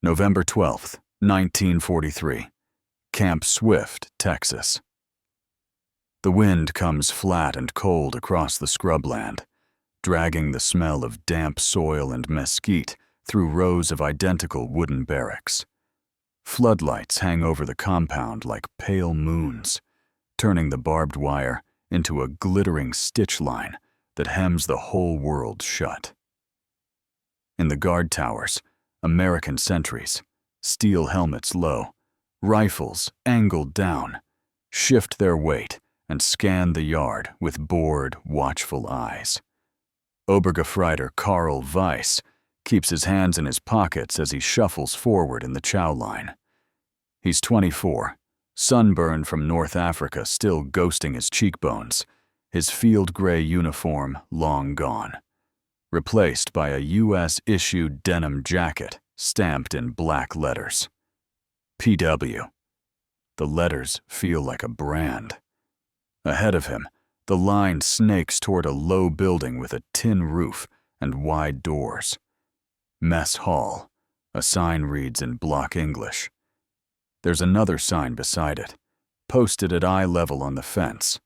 November 12th, 1943. Camp Swift, Texas. The wind comes flat and cold across the scrubland, dragging the smell of damp soil and mesquite through rows of identical wooden barracks. Floodlights hang over the compound like pale moons, turning the barbed wire into a glittering stitch line that hems the whole world shut. In the guard towers, American sentries, steel helmets low, rifles angled down, shift their weight and scan the yard with bored, watchful eyes. Obergefreiter Karl Weiss keeps his hands in his pockets as he shuffles forward in the chow line. He's 24, sunburned from North Africa still ghosting his cheekbones, his field gray uniform long gone, replaced by a U.S.-issued denim jacket stamped in black letters. PW. The letters feel like a brand. Ahead of him, the line snakes toward a low building with a tin roof and wide doors. Mess Hall. A sign reads in block English. There's another sign beside it, posted at eye level on the fence.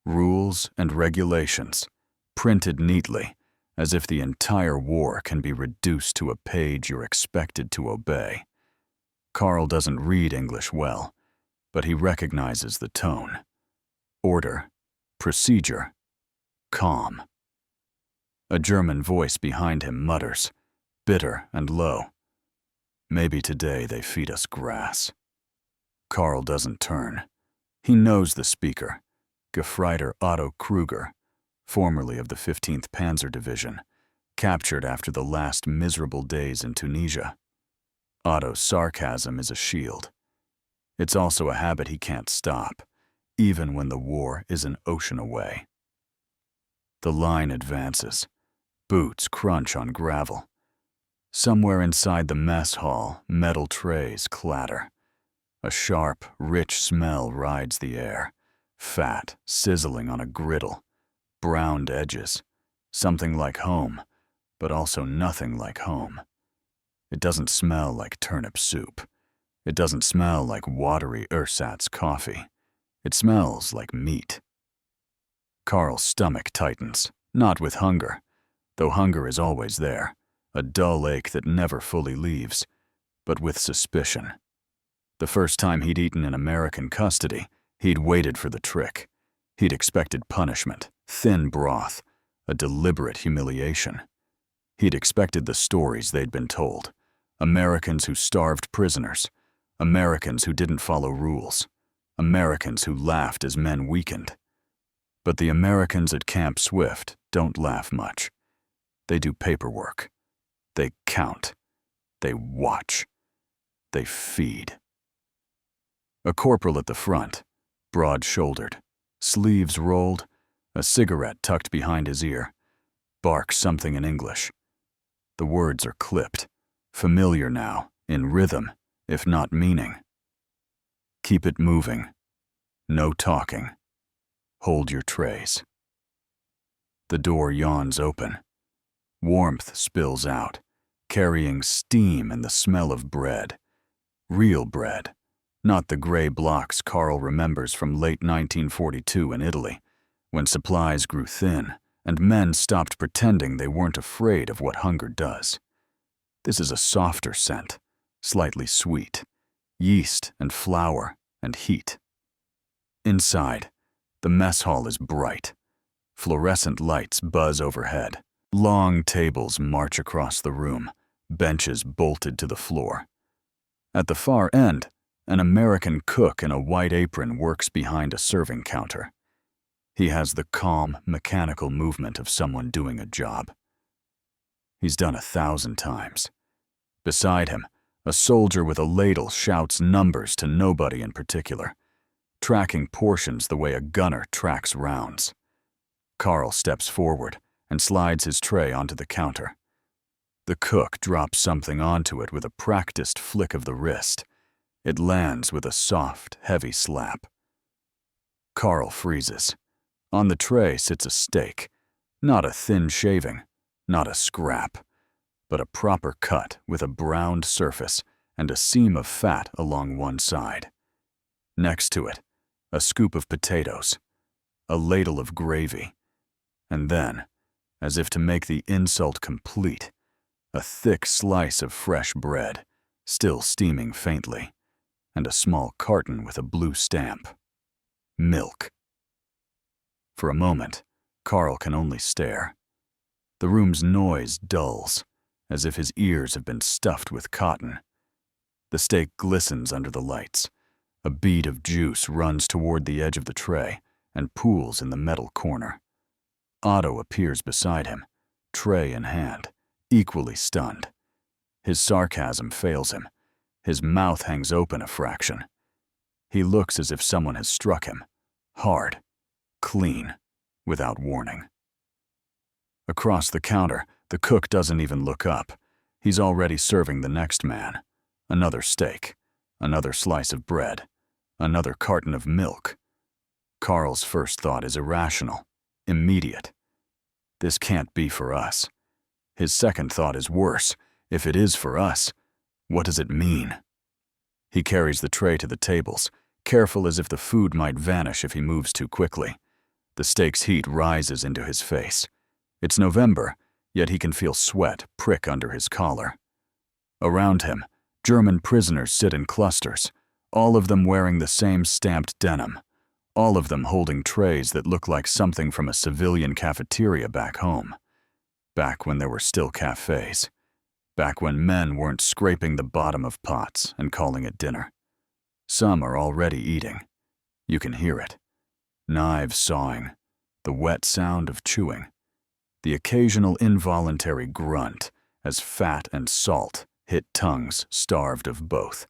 Rules and regulations, printed neatly, as if the entire war can be reduced to a page you're expected to obey. Karl doesn't read English well, but he recognizes the tone. Order, procedure, calm. A German voice behind him mutters, bitter and low. Maybe today they feed us grass. Karl doesn't turn. He knows the speaker, Gefreiter Otto Krüger, formerly of the 15th Panzer Division, captured after the last miserable days in Tunisia. Otto's sarcasm is a shield. It's also a habit he can't stop, even when the war is an ocean away. The line advances. Boots crunch on gravel. Somewhere inside the mess hall, metal trays clatter. A sharp, rich smell rides the air, fat, sizzling on a griddle, browned edges, something like home, but also nothing like home. It doesn't smell like turnip soup. It doesn't smell like watery ersatz coffee. It smells like meat. Karl's stomach tightens, not with hunger, though hunger is always there, a dull ache that never fully leaves, but with suspicion. The first time he'd eaten in American custody, he'd waited for the trick. He'd expected punishment, thin broth, a deliberate humiliation. He'd expected the stories they'd been told. Americans who starved prisoners, Americans who didn't follow rules, Americans who laughed as men weakened. But the Americans at Camp Swift don't laugh much. They do paperwork. They count. They watch. They feed. A corporal at the front, broad-shouldered, sleeves rolled, a cigarette tucked behind his ear, barks something in English. The words are clipped, familiar now, in rhythm, if not meaning. Keep it moving. No talking. Hold your trays. The door yawns open. Warmth spills out, carrying steam and the smell of bread. Real bread, not the gray blocks Karl remembers from late 1942 in Italy, when supplies grew thin and men stopped pretending they weren't afraid of what hunger does. This is a softer scent, slightly sweet, yeast and flour and heat. Inside, the mess hall is bright. Fluorescent lights buzz overhead. Long tables march across the room, benches bolted to the floor. At the far end, an American cook in a white apron works behind a serving counter. He has the calm, mechanical movement of someone doing a job. He's done 1,000 times. Beside him, a soldier with a ladle shouts numbers to nobody in particular, tracking portions the way a gunner tracks rounds. Karl steps forward and slides his tray onto the counter. The cook drops something onto it with a practiced flick of the wrist. It lands with a soft, heavy slap. Karl freezes. On the tray sits a steak, not a thin shaving, not a scrap, but a proper cut with a browned surface and a seam of fat along one side. Next to it, a scoop of potatoes, a ladle of gravy, and then, as if to make the insult complete, a thick slice of fresh bread, still steaming faintly, and a small carton with a blue stamp. Milk. For a moment, Karl can only stare. The room's noise dulls, as if his ears have been stuffed with cotton. The steak glistens under the lights. A bead of juice runs toward the edge of the tray and pools in the metal corner. Otto appears beside him, tray in hand, equally stunned. His sarcasm fails him. His mouth hangs open a fraction. He looks as if someone has struck him, hard, clean, without warning. Across the counter, the cook doesn't even look up. He's already serving the next man. Another steak, another slice of bread, another carton of milk. Karl's first thought is irrational, immediate. This can't be for us. His second thought is worse. If it is for us, what does it mean? He carries the tray to the tables, careful as if the food might vanish if he moves too quickly. The steak's heat rises into his face. It's November, yet he can feel sweat prick under his collar. Around him, German prisoners sit in clusters, all of them wearing the same stamped denim, all of them holding trays that look like something from a civilian cafeteria back home. Back when there were still cafes. Back when men weren't scraping the bottom of pots and calling it dinner. Some are already eating. You can hear it. Knives sawing, the wet sound of chewing, the occasional involuntary grunt as fat and salt hit tongues starved of both.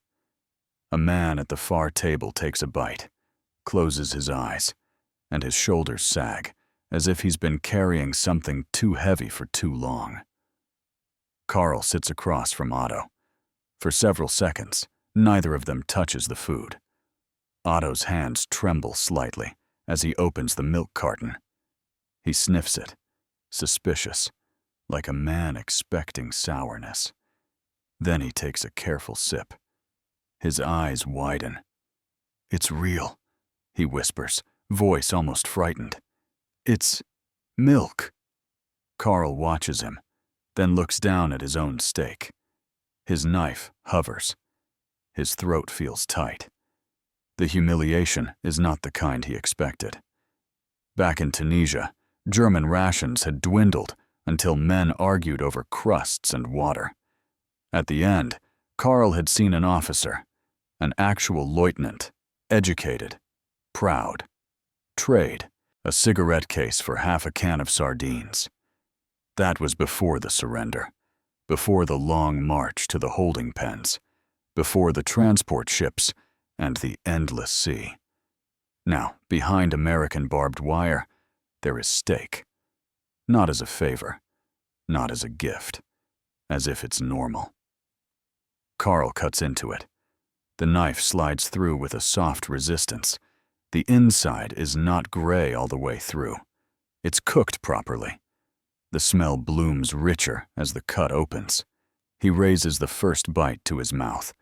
A man at the far table takes a bite, closes his eyes, and his shoulders sag as if he's been carrying something too heavy for too long. Karl sits across from Otto. For several seconds, neither of them touches the food. Otto's hands tremble slightly as he opens the milk carton. He sniffs it, suspicious, like a man expecting sourness. Then he takes a careful sip. His eyes widen. "It's real," he whispers, voice almost frightened. "It's milk." Karl watches him, then looks down at his own steak. His knife hovers. His throat feels tight. The humiliation is not the kind he expected. Back in Tunisia, German rations had dwindled until men argued over crusts and water. At the end, Karl had seen an officer, an actual lieutenant, educated, proud, trade a cigarette case for half a can of sardines. That was before the surrender, before the long march to the holding pens, before the transport ships and the endless sea. Now, behind American barbed wire, there is steak. Not as a favor, not as a gift, as if it's normal. Karl cuts into it. The knife slides through with a soft resistance. The inside is not gray all the way through. It's cooked properly. The smell blooms richer as the cut opens. He raises the first bite to his mouth,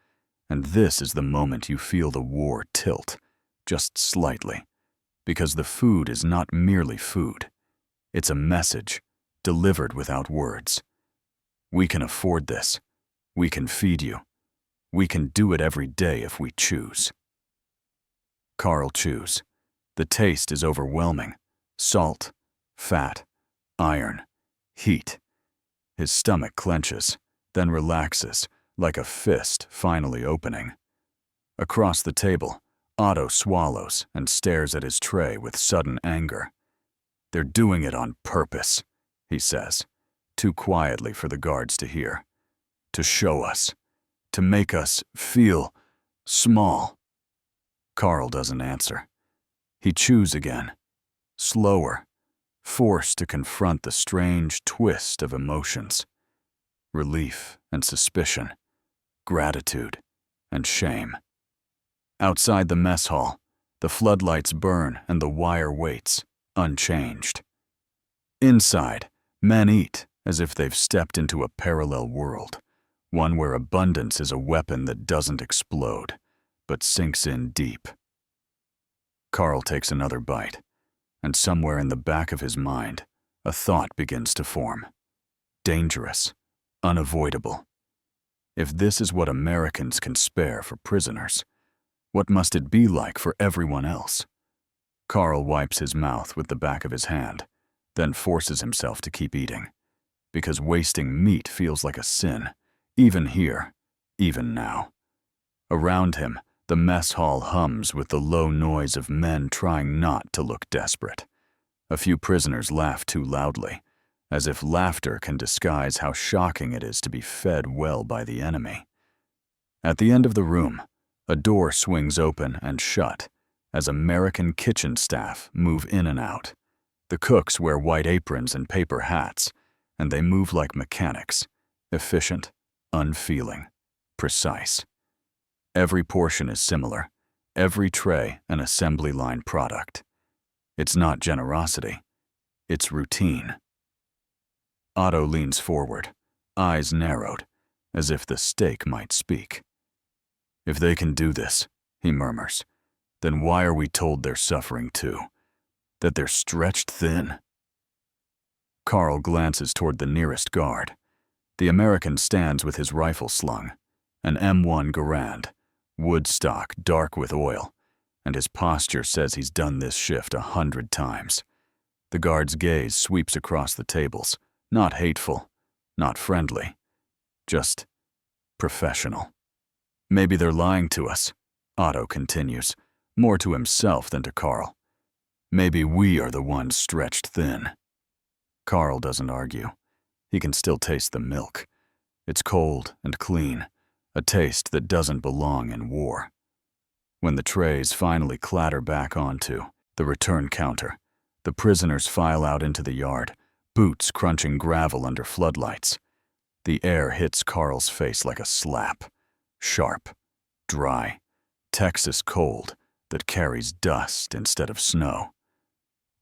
and this is the moment you feel the war tilt, just slightly, because the food is not merely food. It's a message, delivered without words. We can afford this. We can feed you. We can do it every day if we choose. Karl chews. The taste is overwhelming. Salt, fat, iron, heat. His stomach clenches, then relaxes, like a fist finally opening. Across the table, Otto swallows and stares at his tray with sudden anger. "They're doing it on purpose," he says, too quietly for the guards to hear. "To show us, to make us feel small." Karl doesn't answer. He chews again, slower, forced to confront the strange twist of emotions. Relief and suspicion, gratitude and shame. Outside the mess hall, the floodlights burn and the wire waits, unchanged. Inside, men eat as if they've stepped into a parallel world, one where abundance is a weapon that doesn't explode, but sinks in deep. Karl takes another bite, and somewhere in the back of his mind, a thought begins to form. Dangerous, unavoidable. If this is what Americans can spare for prisoners, what must it be like for everyone else? Karl wipes his mouth with the back of his hand, then forces himself to keep eating, because wasting meat feels like a sin, even here, even now. Around him, the mess hall hums with the low noise of men trying not to look desperate. A few prisoners laugh too loudly, as if laughter can disguise how shocking it is to be fed well by the enemy. At the end of the room, a door swings open and shut as American kitchen staff move in and out. The cooks wear white aprons and paper hats, and they move like mechanics, efficient, unfeeling, precise. Every portion is similar, every tray an assembly line product. It's not generosity, it's routine. Otto leans forward, eyes narrowed, as if the steak might speak. If they can do this, he murmurs, then why are we told they're suffering too? That they're stretched thin? Karl glances toward the nearest guard. The American stands with his rifle slung, an M1 Garand, wood stock dark with oil, and his posture says he's done this shift 100 times. The guard's gaze sweeps across the tables, not hateful, not friendly, just professional. Maybe they're lying to us, Otto continues, more to himself than to Karl. Maybe we are the ones stretched thin. Karl doesn't argue. He can still taste the milk. It's cold and clean, a taste that doesn't belong in war. When the trays finally clatter back onto the return counter, the prisoners file out into the yard, boots crunching gravel under floodlights. The air hits Karl's face like a slap, sharp, dry, Texas cold that carries dust instead of snow.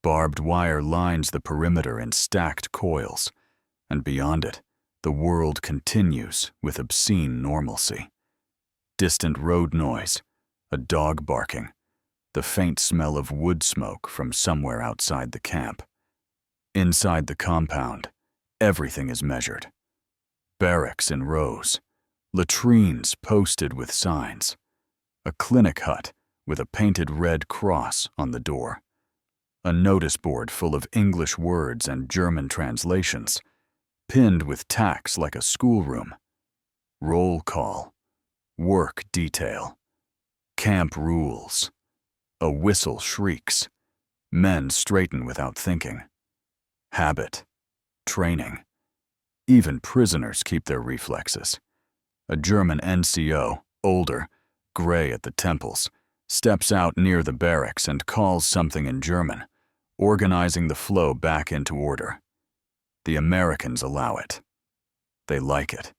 Barbed wire lines the perimeter in stacked coils, and beyond it, the world continues with obscene normalcy. Distant road noise, a dog barking, the faint smell of wood smoke from somewhere outside the camp. Inside the compound, everything is measured. Barracks in rows, latrines posted with signs, a clinic hut with a painted red cross on the door, a notice board full of English words and German translations, pinned with tacks like a schoolroom. Roll call, work detail, camp rules. A whistle shrieks. Men straighten without thinking. Habit, training. Even prisoners keep their reflexes. A German NCO, older, gray at the temples, steps out near the barracks and calls something in German, organizing the flow back into order. The Americans allow it. They like it.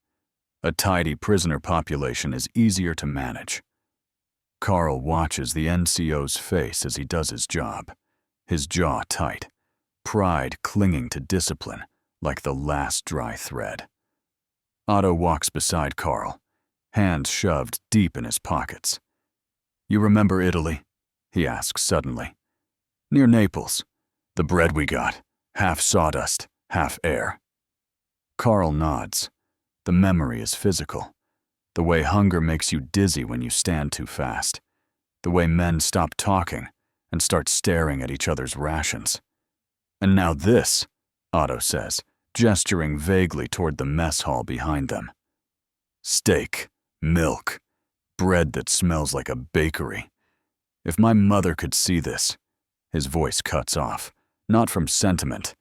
A tidy prisoner population is easier to manage. Karl watches the NCO's face as he does his job, his jaw tight, pride clinging to discipline like the last dry thread. Otto walks beside Karl, hands shoved deep in his pockets. "You remember Italy?" he asks suddenly. "Near Naples. The bread we got, half sawdust, half air." Karl nods. The memory is physical. The way hunger makes you dizzy when you stand too fast. The way men stop talking and start staring at each other's rations. "And now this," Otto says, gesturing vaguely toward the mess hall behind them. "Steak, milk, bread that smells like a bakery. If my mother could see this," his voice cuts off, not from sentiment,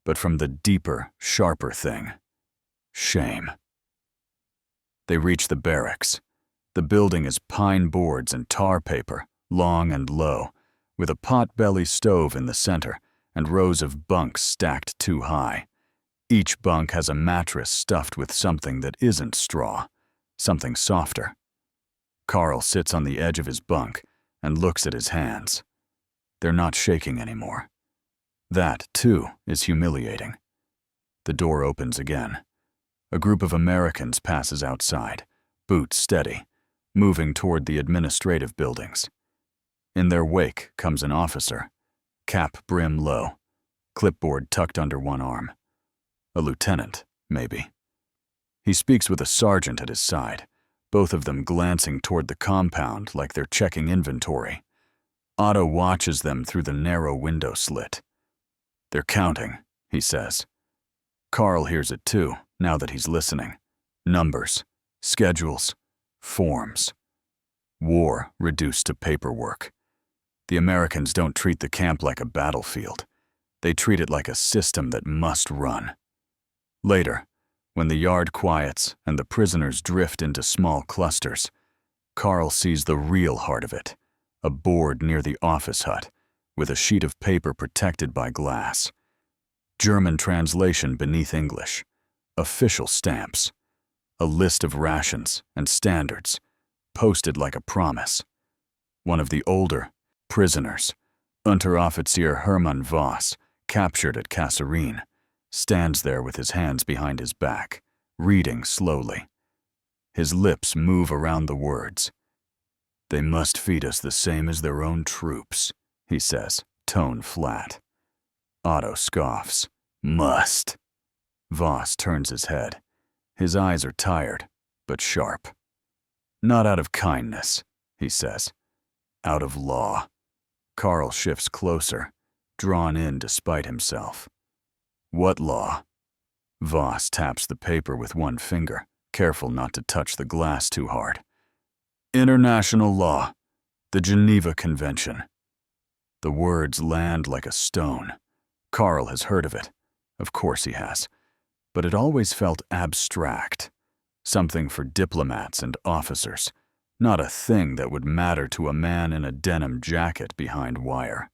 but from the deeper, sharper thing. Shame. They reach the barracks. The building is pine boards and tar paper, long and low, with a pot-belly stove in the center and rows of bunks stacked too high. Each bunk has a mattress stuffed with something that isn't straw, something softer. Karl sits on the edge of his bunk and looks at his hands. They're not shaking anymore. That, too, is humiliating. The door opens again. A group of Americans passes outside, boots steady, moving toward the administrative buildings. In their wake comes an officer, cap brim low, clipboard tucked under one arm. A lieutenant, maybe. He speaks with a sergeant at his side, both of them glancing toward the compound like they're checking inventory. Otto watches them through the narrow window slit. They're counting, he says. Karl hears it too, now that he's listening. Numbers, schedules, forms. War reduced to paperwork. The Americans don't treat the camp like a battlefield. They treat it like a system that must run. Later, when the yard quiets and the prisoners drift into small clusters, Karl sees the real heart of it, a board near the office hut, with a sheet of paper protected by glass. German translation beneath English. Official stamps. A list of rations and standards, posted like a promise. One of the older prisoners, Unteroffizier Hermann Voss, captured at Kasserine, stands there with his hands behind his back, reading slowly. His lips move around the words. "They must feed us the same as their own troops," he says, tone flat. Otto scoffs. "Must." Voss turns his head. His eyes are tired, but sharp. "Not out of kindness," he says. "Out of law." Karl shifts closer, drawn in despite himself. "What law?" Voss taps the paper with one finger, careful not to touch the glass too hard. "International law. The Geneva Convention." The words land like a stone. Karl has heard of it. Of course he has. But it always felt abstract. Something for diplomats and officers. Not a thing that would matter to a man in a denim jacket behind wire.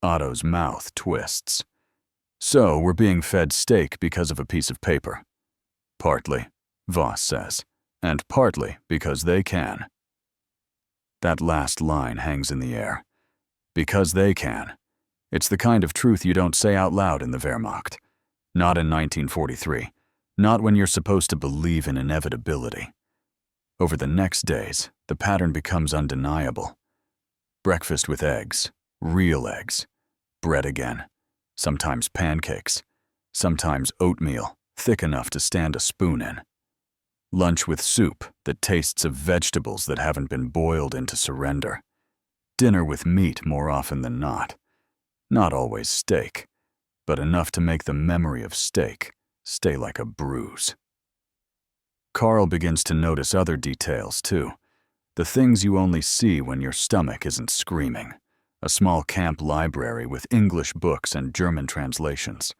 Otto's mouth twists. "So we're being fed steak because of a piece of paper." "Partly," Voss says, "and partly because they can." That last line hangs in the air. Because they can. It's the kind of truth you don't say out loud in the Wehrmacht. Not in 1943. Not when you're supposed to believe in inevitability. Over the next days, the pattern becomes undeniable. Breakfast with eggs, real eggs, bread again, sometimes pancakes, sometimes oatmeal, thick enough to stand a spoon in. Lunch with soup that tastes of vegetables that haven't been boiled into surrender. Dinner with meat more often than not. Not always steak, but enough to make the memory of steak stay like a bruise. Karl begins to notice other details, too. The things you only see when your stomach isn't screaming. A small camp library with English books and German translations.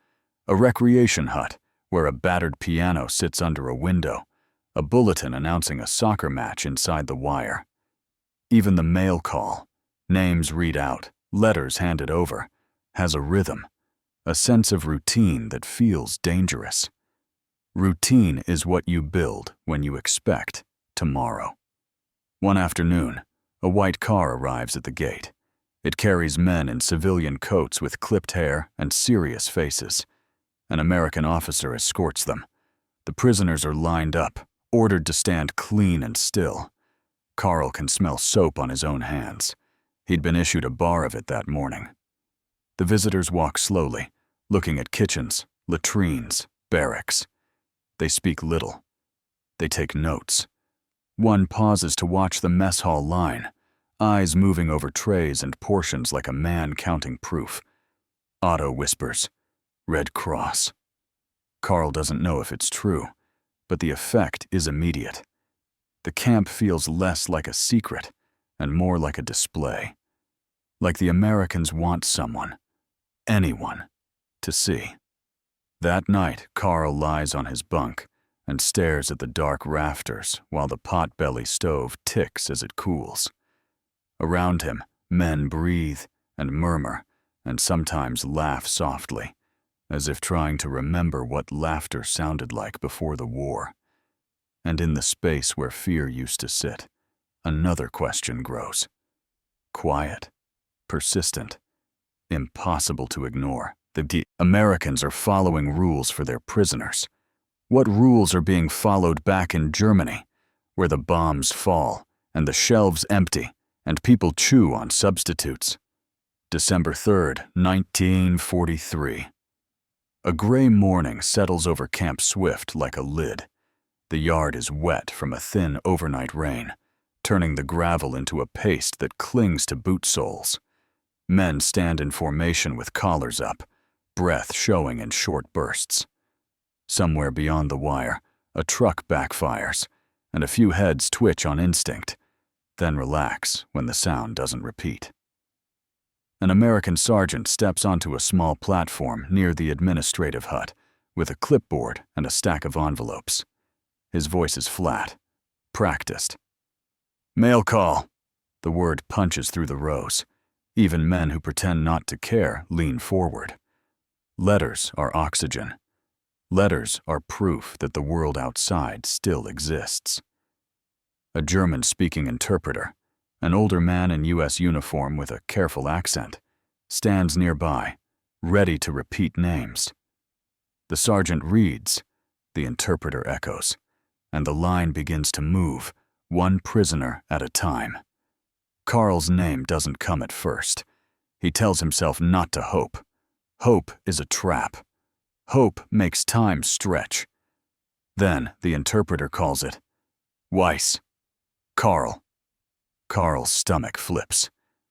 A recreation hut where a battered piano sits under a window. A bulletin announcing a soccer match inside the wire. Even the mail call, names read out, letters handed over, has a rhythm, a sense of routine that feels dangerous. Routine is what you build when you expect tomorrow. One afternoon, a white car arrives at the gate. It carries men in civilian coats with clipped hair and serious faces. An American officer escorts them. The prisoners are lined up, ordered to stand clean and still. Karl can smell soap on his own hands. He'd been issued a bar of it that morning. The visitors walk slowly, looking at kitchens, latrines, barracks. They speak little. They take notes. One pauses to watch the mess hall line, eyes moving over trays and portions like a man counting proof. Otto whispers, "Red Cross." Karl doesn't know if it's true, but the effect is immediate. The camp feels less like a secret and more like a display. Like the Americans want someone, anyone, to see. That night, Karl lies on his bunk and stares at the dark rafters while the pot-belly stove ticks as it cools. Around him, men breathe and murmur and sometimes laugh softly, as if trying to remember what laughter sounded like before the war. And in the space where fear used to sit, another question grows. Quiet, persistent, impossible to ignore, The Americans are following rules for their prisoners. What rules are being followed back in Germany, where the bombs fall and the shelves empty and people chew on substitutes? December 3rd, 1943. A gray morning settles over Camp Swift like a lid. The yard is wet from a thin overnight rain, turning the gravel into a paste that clings to boot soles. Men stand in formation with collars up, breath showing in short bursts. Somewhere beyond the wire, a truck backfires, and a few heads twitch on instinct, then relax when the sound doesn't repeat. An American sergeant steps onto a small platform near the administrative hut with a clipboard and a stack of envelopes. His voice is flat, practiced. "Mail call." The word punches through the rows. Even men who pretend not to care lean forward. Letters are oxygen. Letters are proof that the world outside still exists. A German-speaking interpreter, an older man in U.S. uniform with a careful accent, stands nearby, ready to repeat names. The sergeant reads, the interpreter echoes, and the line begins to move, one prisoner at a time. Karl's name doesn't come at first. He tells himself not to hope. Hope is a trap. Hope makes time stretch. Then the interpreter calls it Weiss. Karl. Karl's stomach flips.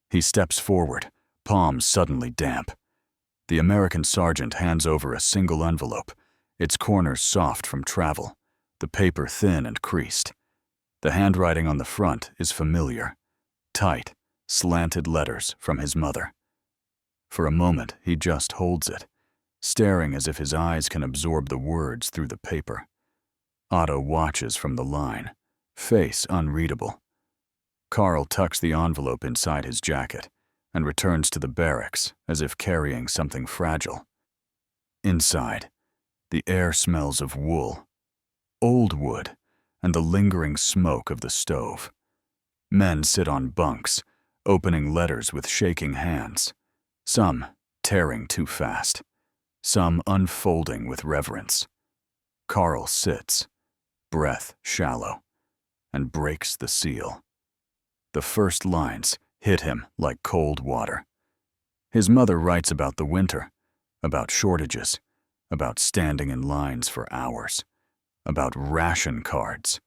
He steps forward, palms suddenly damp. The American sergeant hands over a single envelope, its corners soft from travel, the paper thin and creased. The handwriting on the front is familiar. Tight, slanted letters from his mother. For a moment, he just holds it, staring as if his eyes can absorb the words through the paper. Otto watches from the line, face unreadable. Karl tucks the envelope inside his jacket and returns to the barracks as if carrying something fragile. Inside, the air smells of wool, old wood, and the lingering smoke of the stove. Men sit on bunks, opening letters with shaking hands, some tearing too fast, some unfolding with reverence. Karl sits, breath shallow, and breaks the seal. The first lines hit him like cold water. His mother writes about the winter, about shortages, about standing in lines for hours, about ration cards,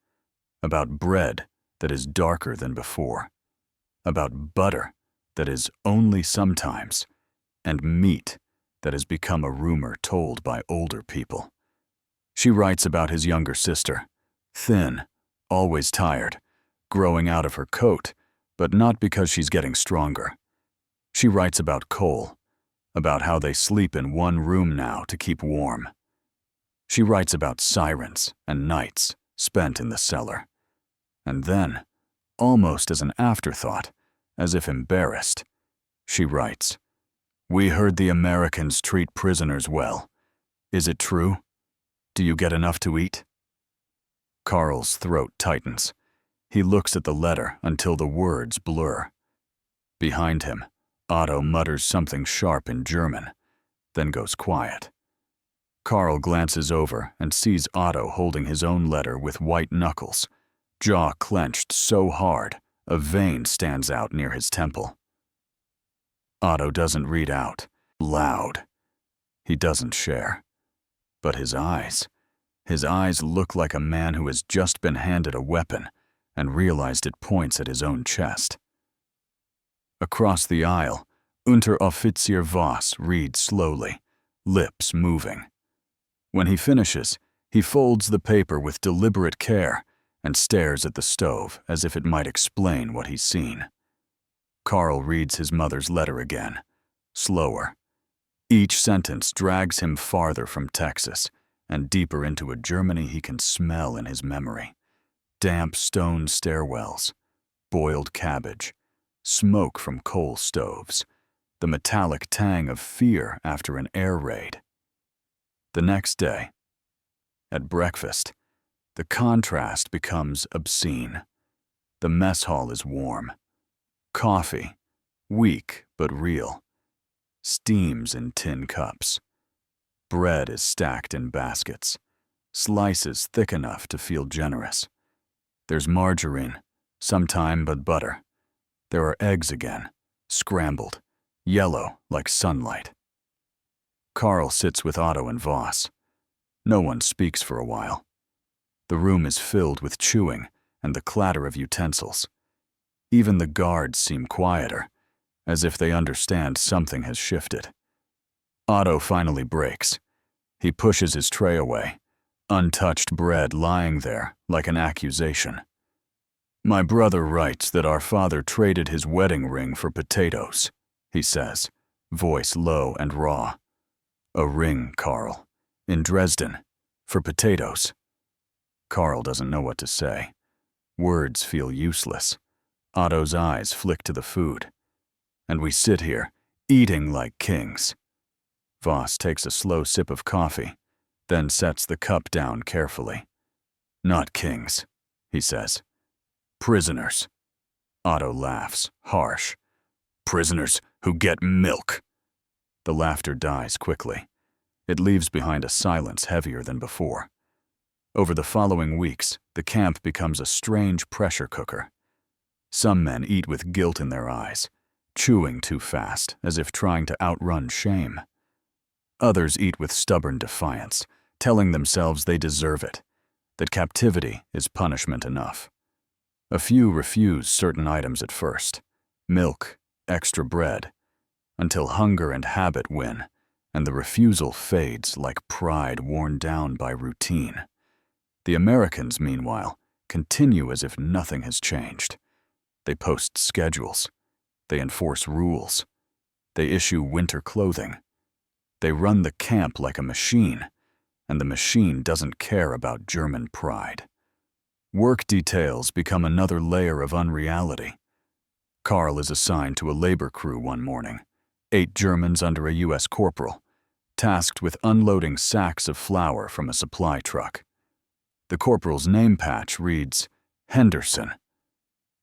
about bread that is darker than before, about butter that is only sometimes, and meat that has become a rumor told by older people. She writes about his younger sister, thin, always tired, growing out of her coat, but not because she's getting stronger. She writes about coal, about how they sleep in one room now to keep warm. She writes about sirens and nights spent in the cellar. And then, almost as an afterthought, as if embarrassed, she writes, "We heard the Americans treat prisoners well. Is it true? Do you get enough to eat?" Karl's throat tightens. He looks at the letter until the words blur. Behind him, Otto mutters something sharp in German, then goes quiet. Karl glances over and sees Otto holding his own letter with white knuckles, jaw clenched so hard, a vein stands out near his temple. Otto doesn't read out, loud. He doesn't share. But his eyes look like a man who has just been handed a weapon and realized it points at his own chest. Across the aisle, Unteroffizier Voss reads slowly, lips moving. When he finishes, he folds the paper with deliberate care and stares at the stove as if it might explain what he's seen. Karl reads his mother's letter again, slower. Each sentence drags him farther from Texas and deeper into a Germany he can smell in his memory. Damp stone stairwells, boiled cabbage, smoke from coal stoves, the metallic tang of fear after an air raid. The next day, at breakfast, the contrast becomes obscene. The mess hall is warm. Coffee, weak but real. steams in tin cups. Bread is stacked in baskets, slices thick enough to feel generous. There's margarine, sometime but butter. There are eggs again, scrambled, yellow like sunlight. Karl sits with Otto and Voss. No one speaks for a while. The room is filled with chewing and the clatter of utensils. Even the guards seem quieter, as if they understand something has shifted. Otto finally breaks. He pushes his tray away, untouched bread lying there like an accusation. "My brother writes that our father traded his wedding ring for potatoes," he says, voice low and raw. "A ring, Karl. In Dresden. For potatoes." Karl doesn't know what to say. Words feel useless. Otto's eyes flick to the food. And we sit here, eating like kings. Voss takes a slow sip of coffee, then sets the cup down carefully. "Not kings," he says. "Prisoners." Otto laughs, harsh. "Prisoners who get milk." The laughter dies quickly. It leaves behind a silence heavier than before. Over the following weeks, the camp becomes a strange pressure cooker. Some men eat with guilt in their eyes, chewing too fast, as if trying to outrun shame. Others eat with stubborn defiance, telling themselves they deserve it, that captivity is punishment enough. A few refuse certain items at first, milk, extra bread, until hunger and habit win, and the refusal fades like pride worn down by routine. The Americans, meanwhile, continue as if nothing has changed. They post schedules. They enforce rules. They issue winter clothing. They run the camp like a machine, and the machine doesn't care about German pride. Work details become another layer of unreality. Karl is assigned to a labor crew one morning, 8 Germans under a U.S. corporal, tasked with unloading sacks of flour from a supply truck. The corporal's name patch reads, Henderson.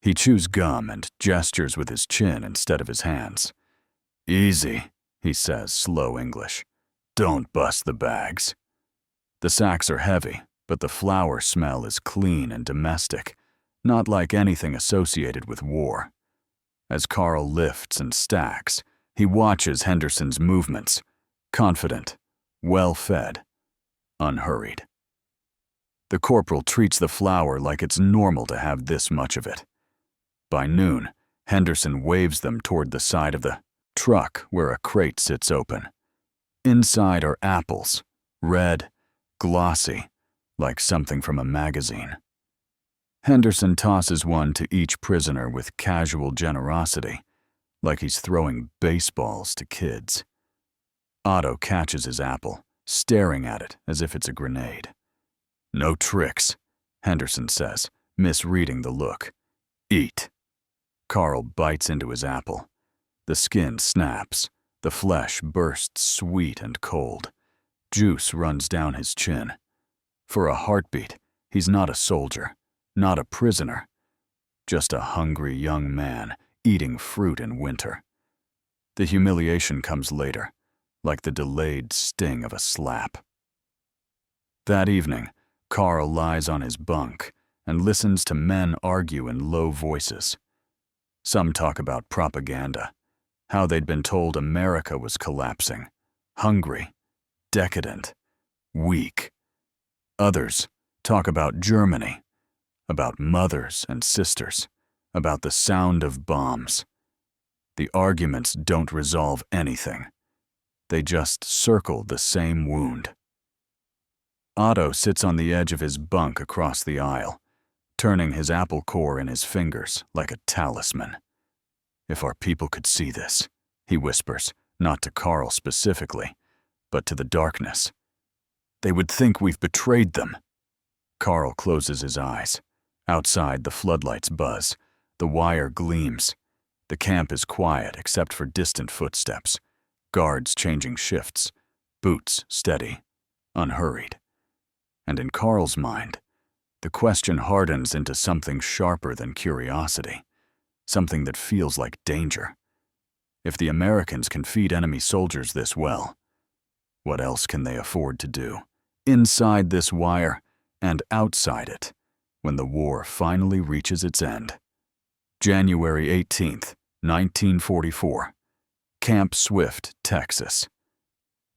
He chews gum and gestures with his chin instead of his hands. "Easy," he says, slow English. "Don't bust the bags." The sacks are heavy, but the flour smell is clean and domestic, not like anything associated with war. As Karl lifts and stacks, he watches Henderson's movements, confident, well-fed, unhurried. The corporal treats the flour like it's normal to have this much of it. By noon, Henderson waves them toward the side of the truck where a crate sits open. Inside are apples, red, glossy, like something from a magazine. Henderson tosses one to each prisoner with casual generosity, like he's throwing baseballs to kids. Otto catches his apple, staring at it as if it's a grenade. "No tricks," Henderson says, misreading the look. "Eat." Karl bites into his apple. The skin snaps. The flesh bursts sweet and cold. Juice runs down his chin. For a heartbeat, he's not a soldier, not a prisoner, just a hungry young man eating fruit in winter. The humiliation comes later, like the delayed sting of a slap. That evening, Karl lies on his bunk and listens to men argue in low voices. Some talk about propaganda, how they'd been told America was collapsing, hungry, decadent, weak. Others talk about Germany, about mothers and sisters, about the sound of bombs. The arguments don't resolve anything. They just circle the same wound. Otto sits on the edge of his bunk across the aisle, turning his apple core in his fingers like a talisman. "If our people could see this," he whispers, not to Karl specifically, but to the darkness. "They would think we've betrayed them." Karl closes his eyes. Outside, the floodlights buzz. The wire gleams. The camp is quiet except for distant footsteps, guards changing shifts, boots steady, unhurried. And in Karl's mind, the question hardens into something sharper than curiosity, something that feels like danger. If the Americans can feed enemy soldiers this well, what else can they afford to do, inside this wire and outside it, when the war finally reaches its end? January 18th, 1944. Camp Swift, Texas.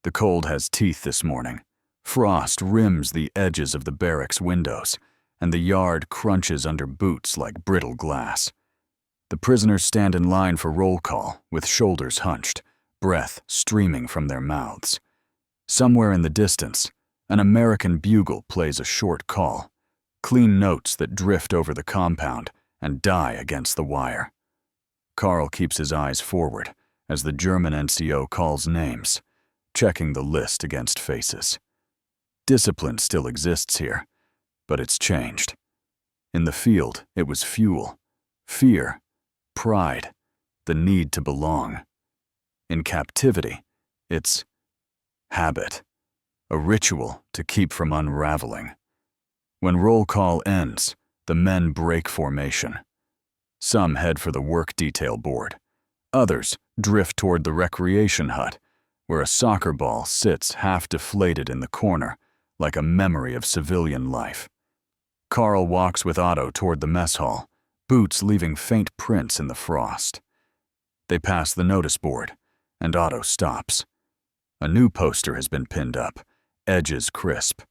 The cold has teeth this morning. Frost rims the edges of the barracks windows, and the yard crunches under boots like brittle glass. The prisoners stand in line for roll call, with shoulders hunched, breath streaming from their mouths. Somewhere in the distance, an American bugle plays a short call, clean notes that drift over the compound and die against the wire. Karl keeps his eyes forward as the German NCO calls names, checking the list against faces. Discipline still exists here, but it's changed. In the field, it was fuel, fear, pride, the need to belong. In captivity, it's habit, a ritual to keep from unraveling. When roll call ends, the men break formation. Some head for the work detail board. Others drift toward the recreation hut, where a soccer ball sits half deflated in the corner, like a memory of civilian life. Karl walks with Otto toward the mess hall, boots leaving faint prints in the frost. They pass the notice board, and Otto stops. A new poster has been pinned up, edges crisp.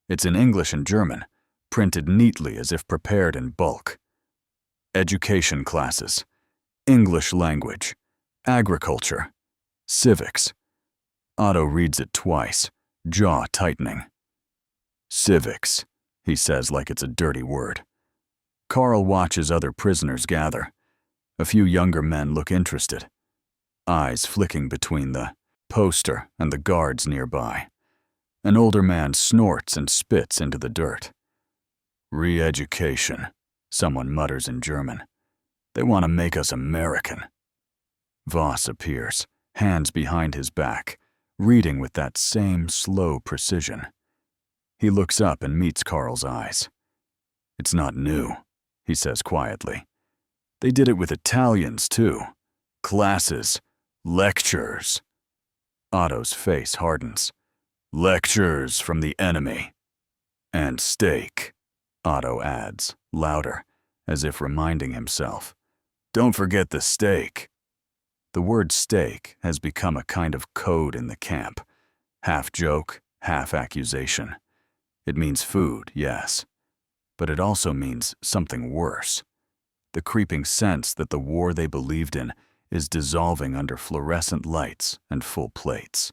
It's in English and German, printed neatly as if prepared in bulk. Education classes, English language, agriculture, civics. Otto reads it twice, jaw tightening. Civics, he says like it's a dirty word. Karl watches other prisoners gather. A few younger men look interested, eyes flicking between the poster and the guards nearby. An older man snorts and spits into the dirt. Re-education, someone mutters in German. They want to make us American. Voss appears, hands behind his back, reading with that same slow precision. He looks up and meets Karl's eyes. It's not new, he says quietly. They did it with Italians, too. Classes, lectures. Otto's face hardens. Lectures from the enemy. And steak, Otto adds, louder, as if reminding himself. Don't forget the steak. The word steak has become a kind of code in the camp. Half joke, half accusation. It means food, yes. But it also means something worse. The creeping sense that the war they believed in is dissolving under fluorescent lights and full plates.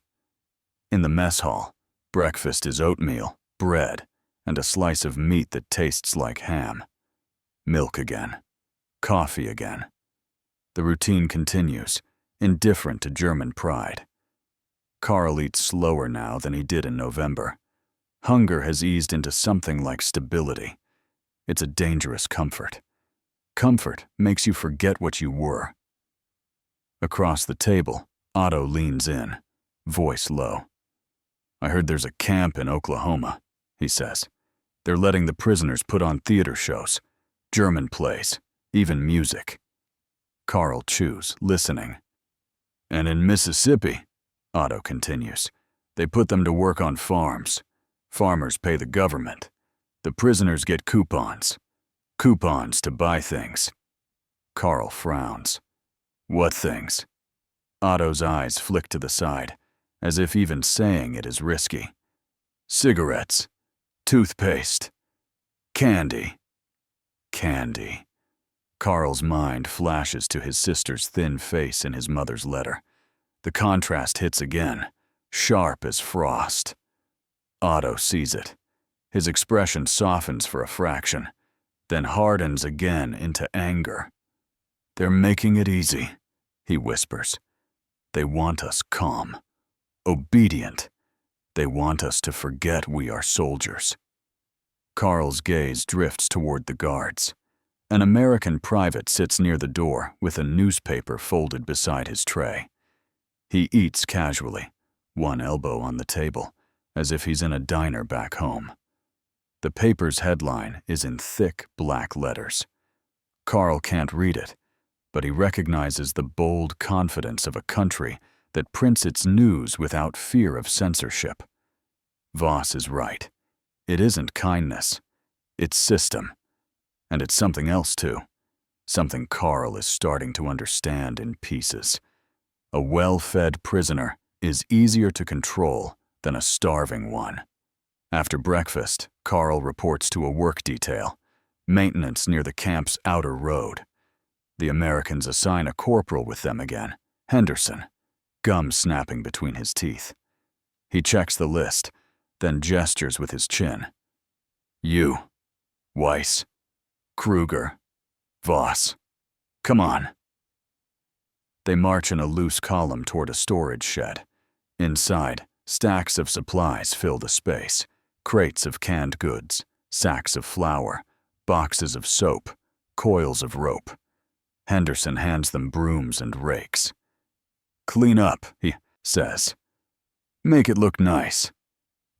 In the mess hall, breakfast is oatmeal, bread, and a slice of meat that tastes like ham. Milk again. Coffee again. The routine continues, indifferent to German pride. Karl eats slower now than he did in November. Hunger has eased into something like stability. It's a dangerous comfort. Comfort makes you forget what you were. Across the table, Otto leans in, voice low. I heard there's a camp in Oklahoma, he says. They're letting the prisoners put on theater shows, German plays, even music. Karl chews, listening. And in Mississippi, Otto continues, they put them to work on farms. Farmers pay the government. The prisoners get coupons. Coupons to buy things. Karl frowns. What things? Otto's eyes flick to the side, as if even saying it is risky. Cigarettes. Toothpaste. Candy. Candy. Karl's mind flashes to his sister's thin face in his mother's letter. The contrast hits again, sharp as frost. Otto sees it. His expression softens for a fraction, then hardens again into anger. They're making it easy, he whispers. They want us calm, obedient. They want us to forget we are soldiers. Karl's gaze drifts toward the guards. An American private sits near the door with a newspaper folded beside his tray. He eats casually, one elbow on the table, as if he's in a diner back home. The paper's headline is in thick black letters. Karl can't read it, but he recognizes the bold confidence of a country that prints its news without fear of censorship. Voss is right. It isn't kindness. It's system. And it's something else, too. Something Karl is starting to understand in pieces. A well-fed prisoner is easier to control than a starving one. After breakfast, Karl reports to a work detail, maintenance near the camp's outer road. The Americans assign a corporal with them again, Henderson, gum snapping between his teeth. He checks the list, then gestures with his chin. You, Weiss, Krüger, Voss. Come on. They march in a loose column toward a storage shed. Inside, stacks of supplies fill the space. Crates of canned goods, sacks of flour, boxes of soap, coils of rope. Henderson hands them brooms and rakes. Clean up, he says. Make it look nice.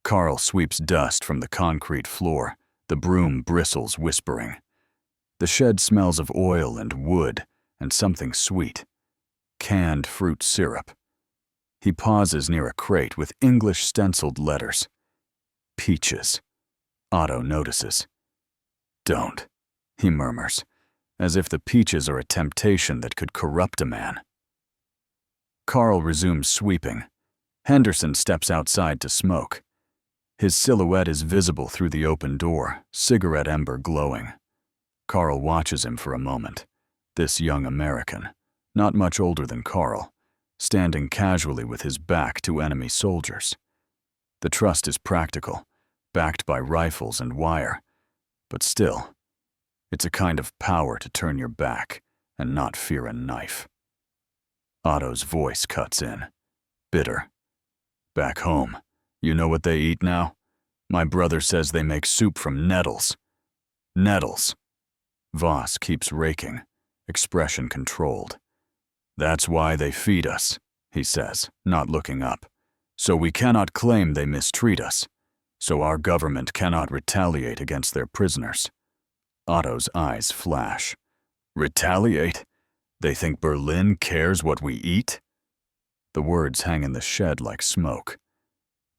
Karl sweeps dust from the concrete floor. The broom bristles, whispering. The shed smells of oil and wood and something sweet. Canned fruit syrup. He pauses near a crate with English stenciled letters. Peaches. Otto notices. Don't, he murmurs, as if the peaches are a temptation that could corrupt a man. Karl resumes sweeping. Henderson steps outside to smoke. His silhouette is visible through the open door, cigarette ember glowing. Karl watches him for a moment. This young American, not much older than Karl, standing casually with his back to enemy soldiers. The trust is practical, backed by rifles and wire, but still, it's a kind of power to turn your back and not fear a knife. Otto's voice cuts in, bitter. Back home, you know what they eat now? My brother says they make soup from nettles. Nettles. Voss keeps raking, expression controlled. That's why they feed us, he says, not looking up. So we cannot claim they mistreat us. So our government cannot retaliate against their prisoners. Otto's eyes flash. Retaliate? They think Berlin cares what we eat? The words hang in the shed like smoke.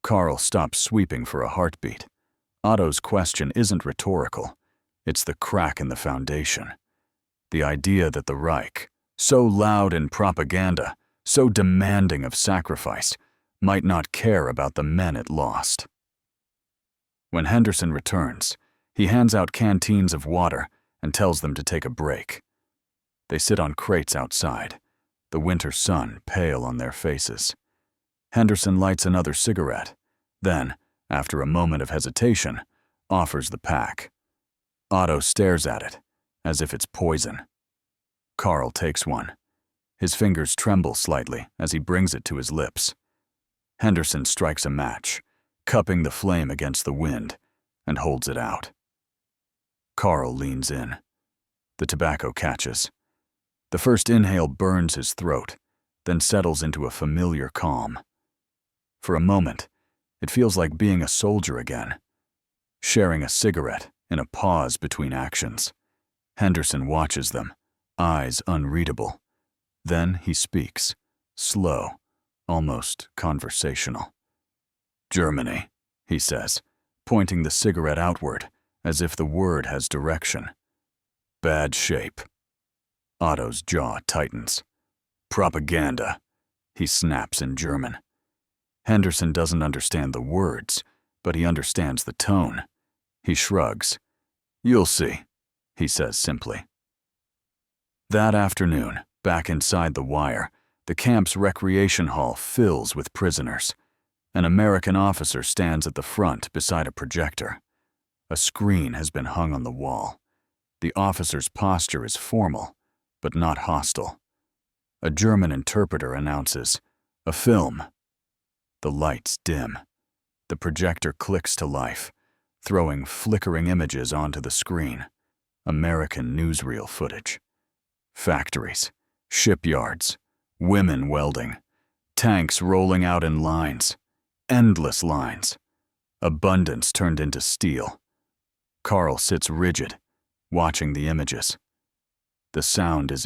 Karl stops sweeping for a heartbeat. Otto's question isn't rhetorical. It's the crack in the foundation. The idea that the Reich, so loud in propaganda, so demanding of sacrifice, might not care about the men it lost. When Henderson returns, he hands out canteens of water and tells them to take a break. They sit on crates outside, the winter sun pale on their faces. Henderson lights another cigarette, then, after a moment of hesitation, offers the pack. Otto stares at it, as if it's poison. Karl takes one. His fingers tremble slightly as he brings it to his lips. Henderson strikes a match, cupping the flame against the wind, and holds it out. Karl leans in. The tobacco catches. The first inhale burns his throat, then settles into a familiar calm. For a moment, it feels like being a soldier again, sharing a cigarette in a pause between actions. Henderson watches them, eyes unreadable. Then he speaks, slow, almost conversational. Germany, he says, pointing the cigarette outward, as if the word has direction. Bad shape. Otto's jaw tightens. Propaganda, he snaps in German. Henderson doesn't understand the words, but he understands the tone. He shrugs. You'll see, he says simply. That afternoon, back inside the wire, the camp's recreation hall fills with prisoners. An American officer stands at the front beside a projector. A screen has been hung on the wall. The officer's posture is formal, but not hostile. A German interpreter announces, "A film." The lights dim. The projector clicks to life, throwing flickering images onto the screen. American newsreel footage. Factories, shipyards, women welding, tanks rolling out in lines, endless lines. Abundance turned into steel. Karl sits rigid, watching the images. The sound is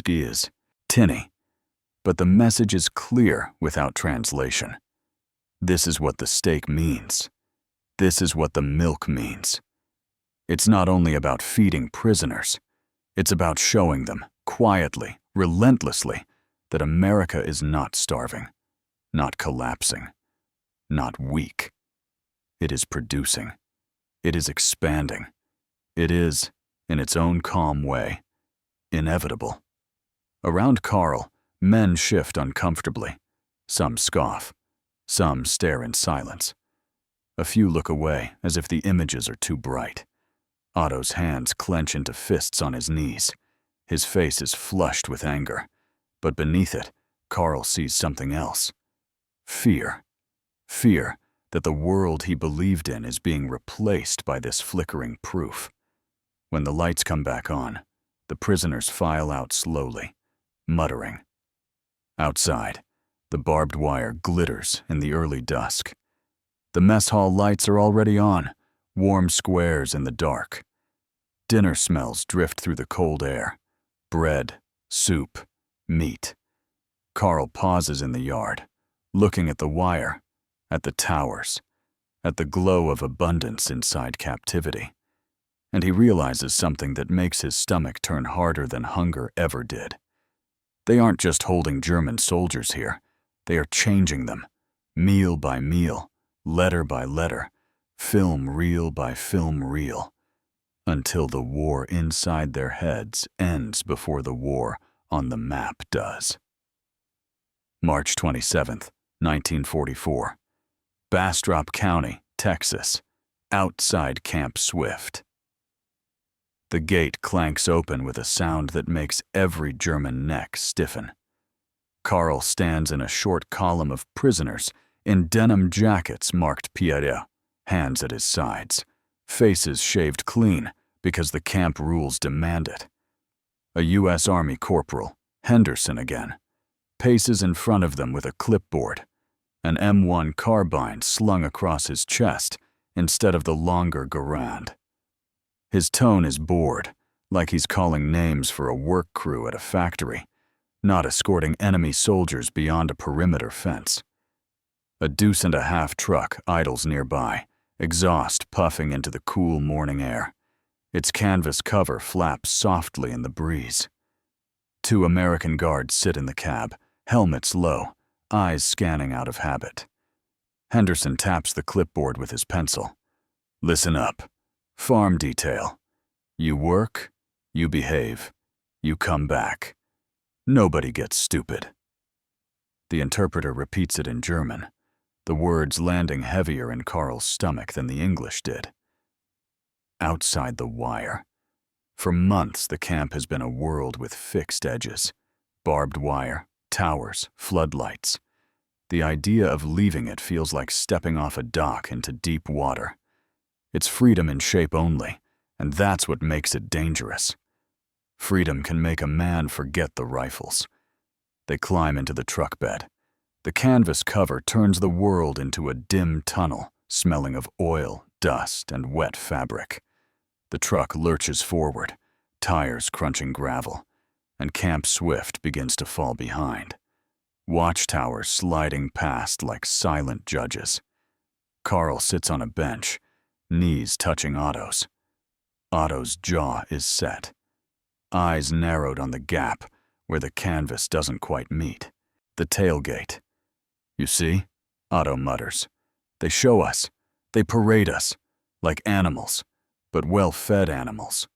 tinny, but the message is clear without translation. This is what the steak means. This is what the milk means. It's not only about feeding prisoners. It's about showing them, quietly, relentlessly, that America is not starving, not collapsing, not weak. It is producing. It is expanding. It is, in its own calm way, inevitable. Around Karl, men shift uncomfortably. Some scoff. Some stare in silence. A few look away as if the images are too bright. Otto's hands clench into fists on his knees. His face is flushed with anger. But beneath it, Karl sees something else. Fear. Fear that the world he believed in is being replaced by this flickering proof. When the lights come back on, the prisoners file out slowly, muttering. Outside, the barbed wire glitters in the early dusk. The mess hall lights are already on, warm squares in the dark. Dinner smells drift through the cold air. Bread, soup, meat. Karl pauses in the yard, looking at the wire, at the towers, at the glow of abundance inside captivity. And he realizes something that makes his stomach turn harder than hunger ever did. They aren't just holding German soldiers here. They are changing them, meal by meal, letter by letter, film reel by film reel, until the war inside their heads ends before the war on the map does. March 27th, 1944. Bastrop County, Texas, outside Camp Swift. The gate clanks open with a sound that makes every German neck stiffen. Karl stands in a short column of prisoners in denim jackets marked POW, hands at his sides, faces shaved clean because the camp rules demand it. A U.S. Army corporal, Henderson again, paces in front of them with a clipboard, an M1 carbine slung across his chest instead of the longer Garand. His tone is bored, like he's calling names for a work crew at a factory, not escorting enemy soldiers beyond a perimeter fence. A deuce-and-a-half truck idles nearby, exhaust puffing into the cool morning air. Its canvas cover flaps softly in the breeze. 2 American guards sit in the cab, helmets low, eyes scanning out of habit. Henderson taps the clipboard with his pencil. Listen up. Farm detail. You work, you behave, you come back. Nobody gets stupid. The interpreter repeats it in German, the words landing heavier in Karl's stomach than the English did. Outside the wire. For months, the camp has been a world with fixed edges. Barbed wire, towers, floodlights. The idea of leaving it feels like stepping off a dock into deep water. It's freedom in shape only, and that's what makes it dangerous. Freedom can make a man forget the rifles. They climb into the truck bed. The canvas cover turns the world into a dim tunnel, smelling of oil, dust, and wet fabric. The truck lurches forward, tires crunching gravel, and Camp Swift begins to fall behind. Watchtowers sliding past like silent judges. Karl sits on a bench, knees touching Otto's. Otto's jaw is set, eyes narrowed on the gap where the canvas doesn't quite meet. The tailgate. You see? Otto mutters. They show us. They parade us. Like animals, but well-fed animals.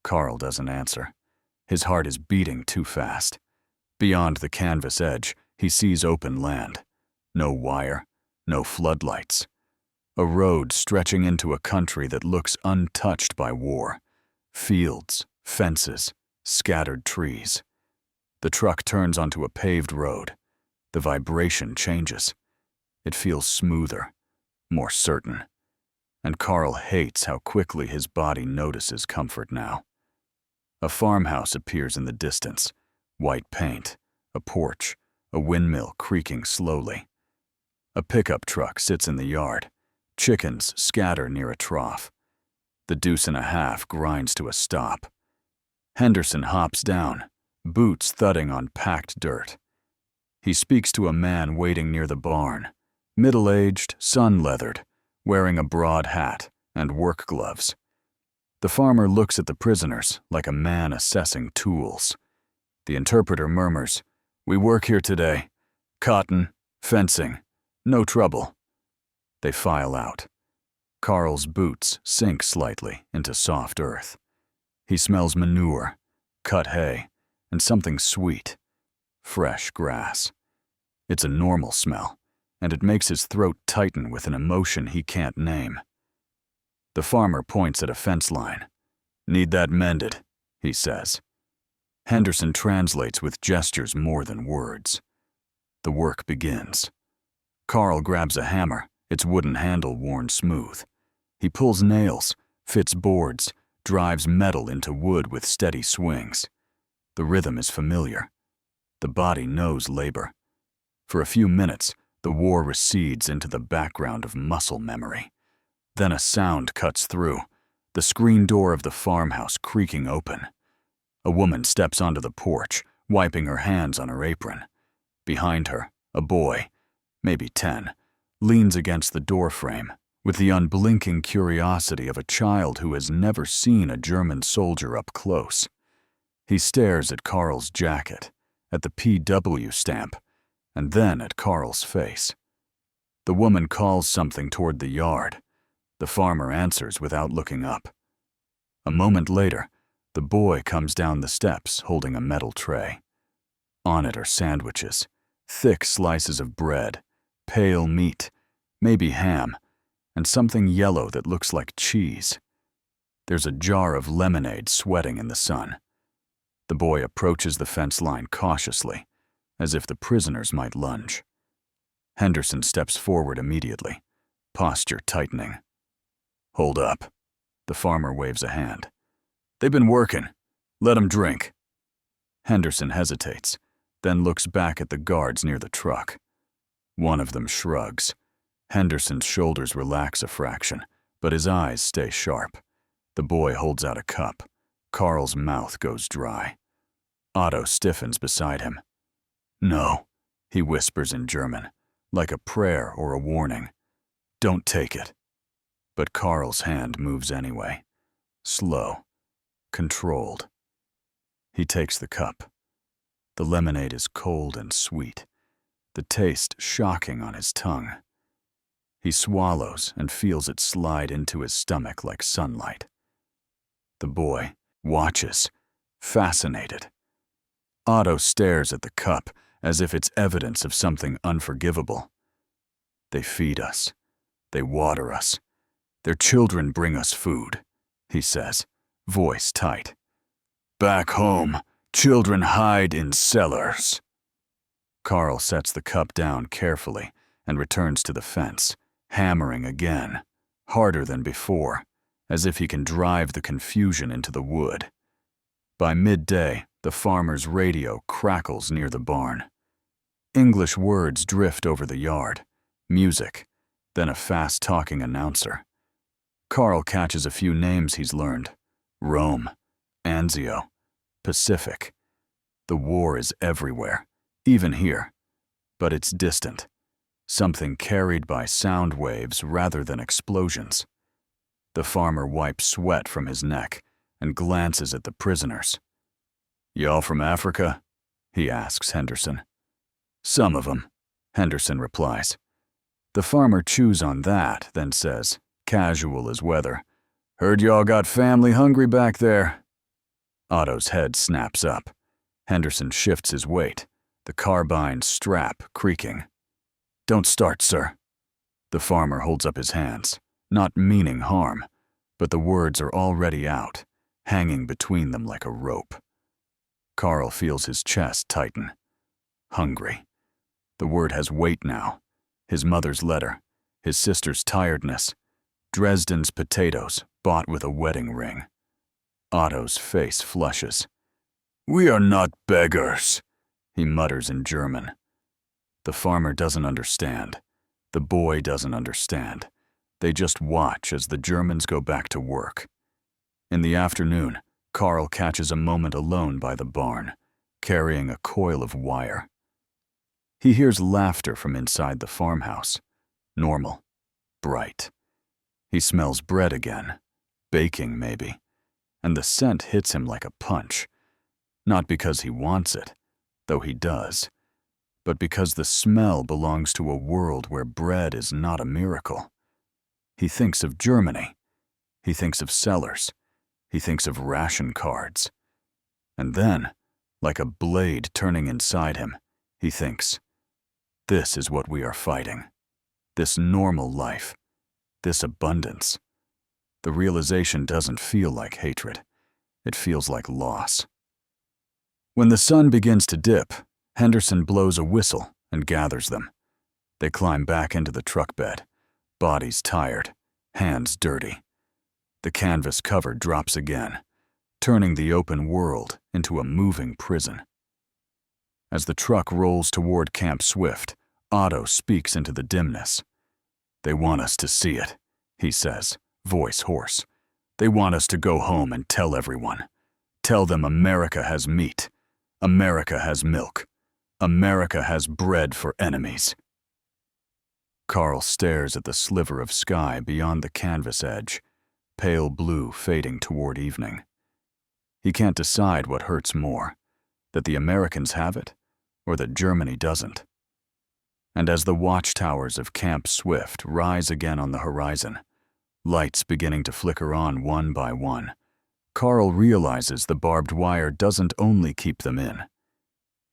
Karl doesn't answer. His heart is beating too fast. Beyond the canvas edge, he sees open land. No wire, no floodlights. A road stretching into a country that looks untouched by war. Fields, fences, scattered trees. The truck turns onto a paved road. The vibration changes. It feels smoother, more certain. And Karl hates how quickly his body notices comfort now. A farmhouse appears in the distance. White paint, a porch, a windmill creaking slowly. A pickup truck sits in the yard. Chickens scatter near a trough. The deuce-and-a-half grinds to a stop. Henderson hops down, boots thudding on packed dirt. He speaks to a man waiting near the barn, middle-aged, sun-leathered, wearing a broad hat and work gloves. The farmer looks at the prisoners like a man assessing tools. The interpreter murmurs, "We work here today. Cotton, fencing, no trouble." They file out. Karl's boots sink slightly into soft earth. He smells manure, cut hay, and something sweet, fresh grass. It's a normal smell, and it makes his throat tighten with an emotion he can't name. The farmer points at a fence line. "Need that mended," he says. Henderson translates with gestures more than words. The work begins. Karl grabs a hammer, its wooden handle worn smooth. He pulls nails, fits boards, drives metal into wood with steady swings. The rhythm is familiar. The body knows labor. For a few minutes, the war recedes into the background of muscle memory. Then a sound cuts through, the screen door of the farmhouse creaking open. A woman steps onto the porch, wiping her hands on her apron. Behind her, a boy, maybe 10, leans against the doorframe with the unblinking curiosity of a child who has never seen a German soldier up close. He stares at Karl's jacket, at the PW stamp, and then at Karl's face. The woman calls something toward the yard. The farmer answers without looking up. A moment later, the boy comes down the steps holding a metal tray. On it are sandwiches, thick slices of bread, pale meat, maybe ham, and something yellow that looks like cheese. There's a jar of lemonade sweating in the sun. The boy approaches the fence line cautiously, as if the prisoners might lunge. Henderson steps forward immediately, posture tightening. "Hold up." The farmer waves a hand. "They've been working. Let 'em drink." Henderson hesitates, then looks back at the guards near the truck. One of them shrugs. Henderson's shoulders relax a fraction, but his eyes stay sharp. The boy holds out a cup. Karl's mouth goes dry. Otto stiffens beside him. "No," he whispers in German, like a prayer or a warning. "Don't take it." But Karl's hand moves anyway. Slow, controlled. He takes the cup. The lemonade is cold and sweet, the taste shocking on his tongue. He swallows and feels it slide into his stomach like sunlight. The boy watches, fascinated. Otto stares at the cup as if it's evidence of something unforgivable. "They feed us. They water us. Their children bring us food," he says, voice tight. "Back home, children hide in cellars." Karl sets the cup down carefully and returns to the fence, hammering again, harder than before, as if he can drive the confusion into the wood. By midday, the farmer's radio crackles near the barn. English words drift over the yard, music, then a fast-talking announcer. Karl catches a few names he's learned. Rome, Anzio, Pacific. The war is everywhere, even here. But it's distant, something carried by sound waves rather than explosions. The farmer wipes sweat from his neck and glances at the prisoners. "Y'all from Africa?" he asks Henderson. "Some of 'em," Henderson replies. The farmer chews on that, then says, casual as weather, "Heard y'all got family hungry back there." Otto's head snaps up. Henderson shifts his weight, the carbine strap creaking. "Don't start, sir." The farmer holds up his hands, not meaning harm, but the words are already out, hanging between them like a rope. Karl feels his chest tighten. Hungry. The word has weight now. His mother's letter, his sister's tiredness, Dresden's potatoes bought with a wedding ring. Otto's face flushes. "We are not beggars," he mutters in German. The farmer doesn't understand. The boy doesn't understand. They just watch as the Germans go back to work. In the afternoon, Karl catches a moment alone by the barn, carrying a coil of wire. He hears laughter from inside the farmhouse. Normal. Bright. He smells bread again. Baking, maybe. And the scent hits him like a punch. Not because he wants it, though he does, but because the smell belongs to a world where bread is not a miracle. He thinks of Germany. He thinks of cellars. He thinks of ration cards. And then, like a blade turning inside him, he thinks, this is what we are fighting. This normal life. This abundance. The realization doesn't feel like hatred. It feels like loss. When the sun begins to dip, Henderson blows a whistle and gathers them. They climb back into the truck bed, bodies tired, hands dirty. The canvas cover drops again, turning the open world into a moving prison. As the truck rolls toward Camp Swift, Otto speaks into the dimness. They want us to see it, he says, voice hoarse. They want us to go home and tell everyone. Tell them America has meat. America has milk. America has bread for enemies. Carl stares at the sliver of sky beyond the canvas edge, pale blue fading toward evening. He can't decide what hurts more, that the Americans have it, or that Germany doesn't. And as the watchtowers of Camp Swift rise again on the horizon, lights beginning to flicker on one by one, Carl realizes the barbed wire doesn't only keep them in.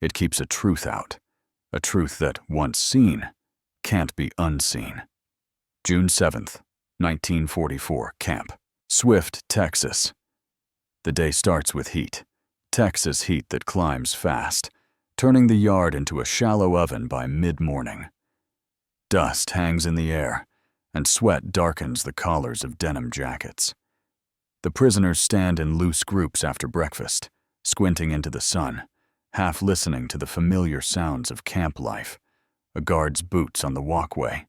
It keeps a truth out, a truth that, once seen, can't be unseen. June 7th, 1944, Camp Swift, Texas. The day starts with heat, Texas heat that climbs fast, turning the yard into a shallow oven by mid-morning. Dust hangs in the air, and sweat darkens the collars of denim jackets. The prisoners stand in loose groups after breakfast, squinting into the sun, half listening to the familiar sounds of camp life, a guard's boots on the walkway,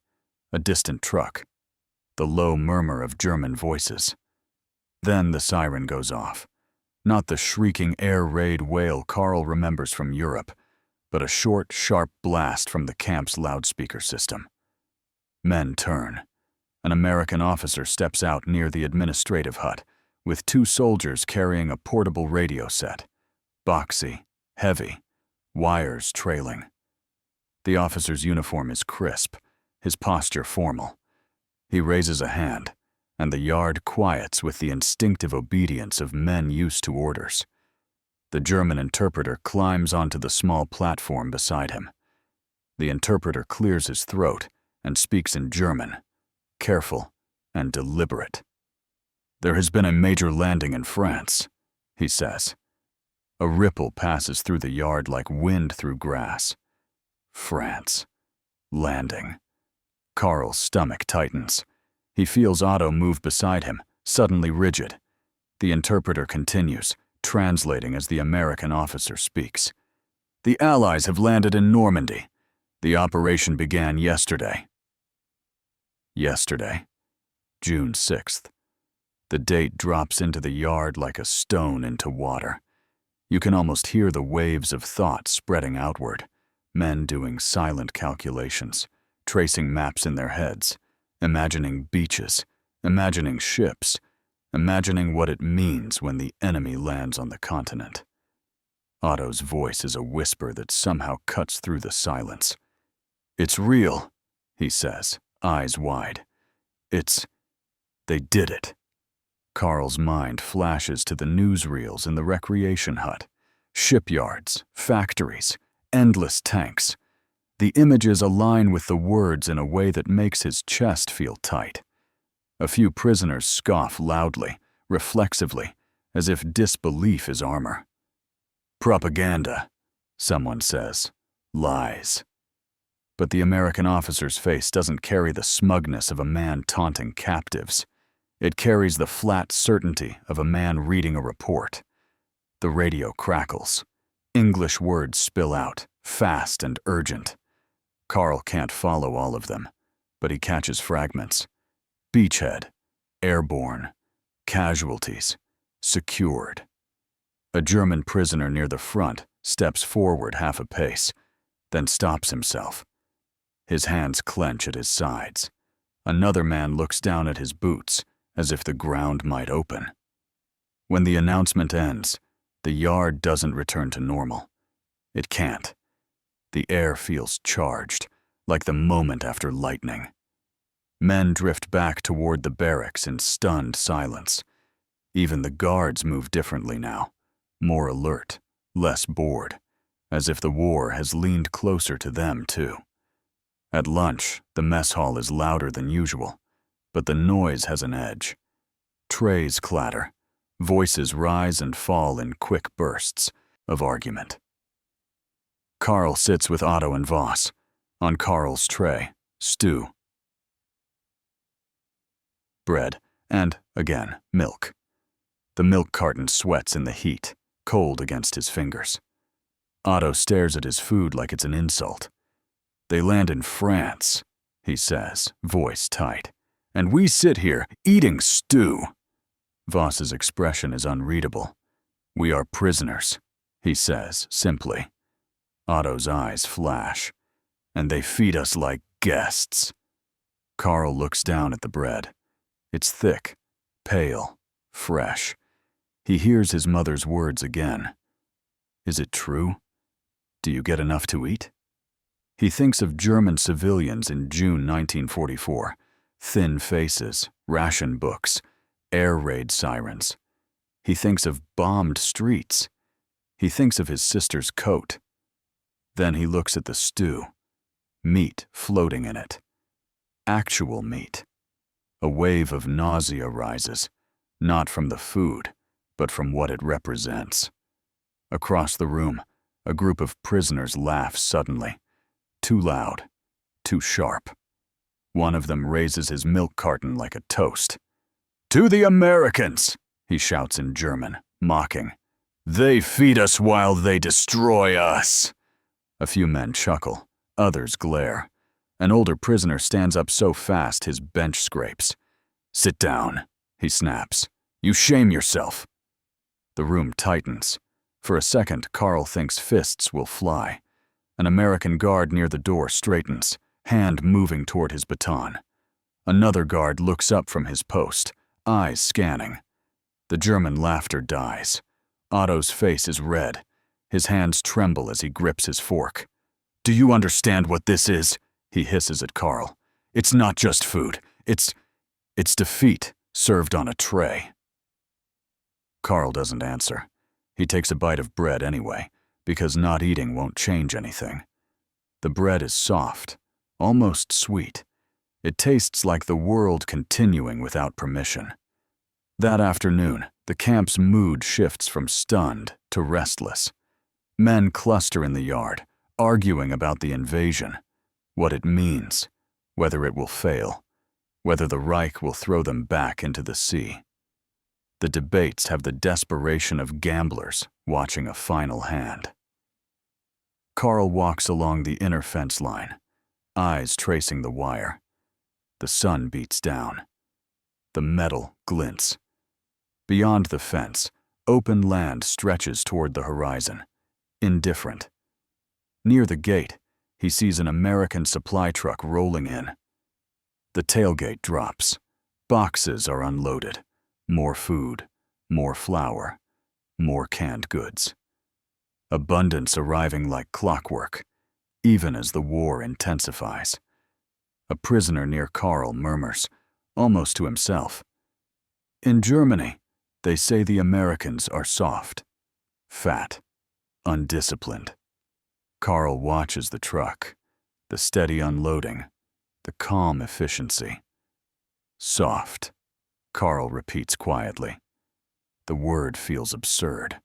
a distant truck, the low murmur of German voices. Then the siren goes off. Not the shrieking air raid wail Carl remembers from Europe, but a short, sharp blast from the camp's loudspeaker system. Men turn. An American officer steps out near the administrative hut, with two soldiers carrying a portable radio set. Boxy, heavy, wires trailing. The officer's uniform is crisp, his posture formal. He raises a hand, and the yard quiets with the instinctive obedience of men used to orders. The German interpreter climbs onto the small platform beside him. The interpreter clears his throat and speaks in German, careful and deliberate. There has been a major landing in France, he says. A ripple passes through the yard like wind through grass. France. Landing. Carl's stomach tightens. He feels Otto move beside him, suddenly rigid. The interpreter continues, translating as the American officer speaks. The Allies have landed in Normandy. The operation began yesterday. Yesterday. June 6th. The date drops into the yard like a stone into water. You can almost hear the waves of thought spreading outward, men doing silent calculations, tracing maps in their heads, imagining beaches, imagining ships, imagining what it means when the enemy lands on the continent. Otto's voice is a whisper that somehow cuts through the silence. It's real, he says, eyes wide. They did it. Carl's mind flashes to the newsreels in the recreation hut. Shipyards, factories, endless tanks. The images align with the words in a way that makes his chest feel tight. A few prisoners scoff loudly, reflexively, as if disbelief is armor. Propaganda, someone says. Lies. But the American officer's face doesn't carry the smugness of a man taunting captives. It carries the flat certainty of a man reading a report. The radio crackles. English words spill out, fast and urgent. Carl can't follow all of them, but he catches fragments. Beachhead, airborne, casualties, secured. A German prisoner near the front steps forward half a pace, then stops himself. His hands clench at his sides. Another man looks down at his boots, as if the ground might open. When the announcement ends, the yard doesn't return to normal. It can't. The air feels charged, like the moment after lightning. Men drift back toward the barracks in stunned silence. Even the guards move differently now, more alert, less bored, as if the war has leaned closer to them too. At lunch, the mess hall is louder than usual, but the noise has an edge. Trays clatter. Voices rise and fall in quick bursts of argument. Karl sits with Otto and Voss. On Karl's tray, stew, bread, and, again, milk. The milk carton sweats in the heat, cold against his fingers. Otto stares at his food like it's an insult. "They land in France," he says, voice tight. "And we sit here, eating stew." Voss's expression is unreadable. "We are prisoners," he says, simply. Otto's eyes flash. "And they feed us like guests." Karl looks down at the bread. It's thick, pale, fresh. He hears his mother's words again. Is it true? Do you get enough to eat? He thinks of German civilians in June 1944. Thin faces, ration books, air raid sirens. He thinks of bombed streets. He thinks of his sister's coat. Then he looks at the stew. Meat floating in it. Actual meat. A wave of nausea rises, not from the food, but from what it represents. Across the room, a group of prisoners laughs suddenly. Too loud, too sharp. One of them raises his milk carton like a toast. "To the Americans!" he shouts in German, mocking. "They feed us while they destroy us." A few men chuckle, others glare. An older prisoner stands up so fast his bench scrapes. "Sit down," he snaps. "You shame yourself." The room tightens. For a second, Karl thinks fists will fly. An American guard near the door straightens, hand moving toward his baton. Another guard looks up from his post, eyes scanning. The German laughter dies. Otto's face is red. His hands tremble as he grips his fork. "Do you understand what this is?" he hisses at Karl. "It's not just food. It's defeat served on a tray." Karl doesn't answer. He takes a bite of bread anyway, because not eating won't change anything. The bread is soft, almost sweet. It tastes like the world continuing without permission. That afternoon, the camp's mood shifts from stunned to restless. Men cluster in the yard, arguing about the invasion, what it means, whether it will fail, whether the Reich will throw them back into the sea. The debates have the desperation of gamblers watching a final hand. Karl walks along the inner fence line, eyes tracing the wire. The sun beats down. The metal glints. Beyond the fence, open land stretches toward the horizon, indifferent. Near the gate, he sees an American supply truck rolling in. The tailgate drops. Boxes are unloaded. More food, more flour, more canned goods. Abundance arriving like clockwork, even as the war intensifies. A prisoner near Karl murmurs, almost to himself. "In Germany, they say the Americans are soft, fat, undisciplined." Karl watches the truck, the steady unloading, the calm efficiency. "Soft," Karl repeats quietly. The word feels absurd.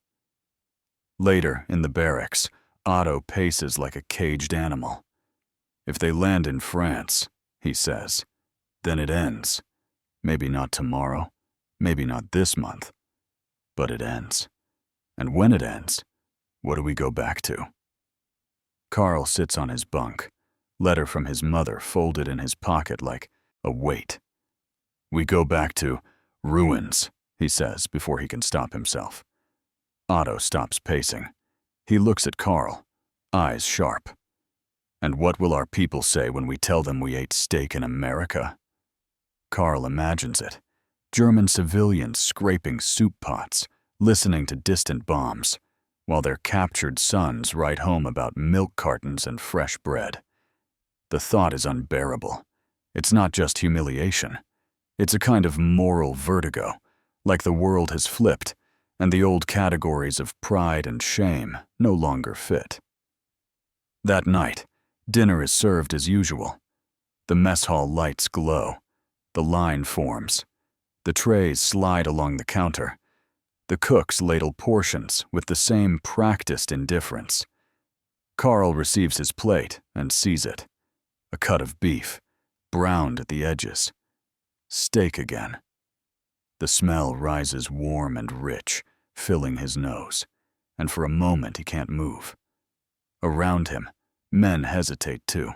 Later, in the barracks, Otto paces like a caged animal. "If they land in France," he says, "then it ends. Maybe not tomorrow, maybe not this month, but it ends. And when it ends, what do we go back to?" Karl sits on his bunk, letter from his mother folded in his pocket like a weight. "We go back to ruins," he says before he can stop himself. Otto stops pacing. He looks at Karl, eyes sharp. "And what will our people say when we tell them we ate steak in America?" Karl imagines it. German civilians scraping soup pots, listening to distant bombs, while their captured sons write home about milk cartons and fresh bread. The thought is unbearable. It's not just humiliation. It's a kind of moral vertigo, like the world has flipped, and the old categories of pride and shame no longer fit. That night, dinner is served as usual. The mess hall lights glow. The line forms. The trays slide along the counter. The cooks ladle portions with the same practiced indifference. Karl receives his plate and sees it. A cut of beef, browned at the edges. Steak again. The smell rises warm and rich, filling his nose, and for a moment he can't move. Around him, men hesitate too.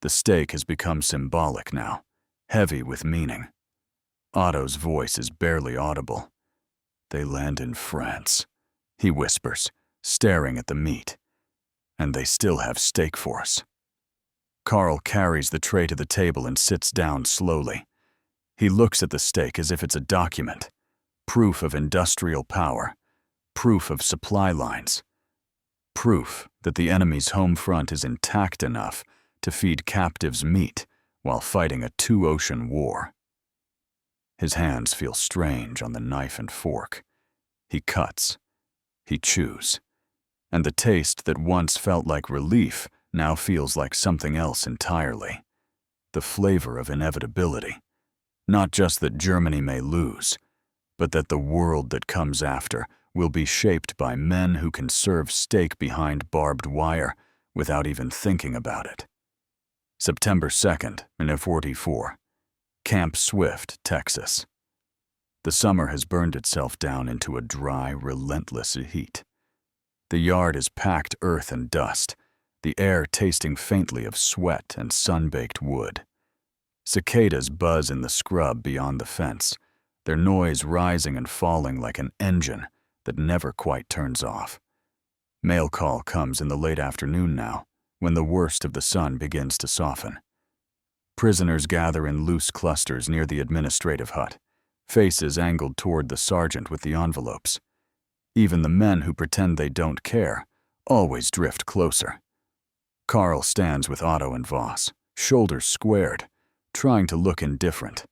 The steak has become symbolic now, heavy with meaning. Otto's voice is barely audible. "They land in France," he whispers, staring at the meat. "And they still have steak for us." Karl carries the tray to the table and sits down slowly. He looks at the steak as if it's a document, proof of industrial power, proof of supply lines, proof that the enemy's home front is intact enough to feed captives meat while fighting a two-ocean war. His hands feel strange on the knife and fork. He cuts. He chews. And the taste that once felt like relief now feels like something else entirely. The flavor of inevitability. Not just that Germany may lose, but that the world that comes after will be shaped by men who can serve steak behind barbed wire without even thinking about it. September 2nd, 1944. Camp Swift, Texas. The summer has burned itself down into a dry, relentless heat. The yard is packed earth and dust, the air tasting faintly of sweat and sun-baked wood. Cicadas buzz in the scrub beyond the fence, their noise rising and falling like an engine that never quite turns off. Mail call comes in the late afternoon now, when the worst of the sun begins to soften. Prisoners gather in loose clusters near the administrative hut, faces angled toward the sergeant with the envelopes. Even the men who pretend they don't care always drift closer. Karl stands with Otto and Voss, shoulders squared, trying to look indifferent.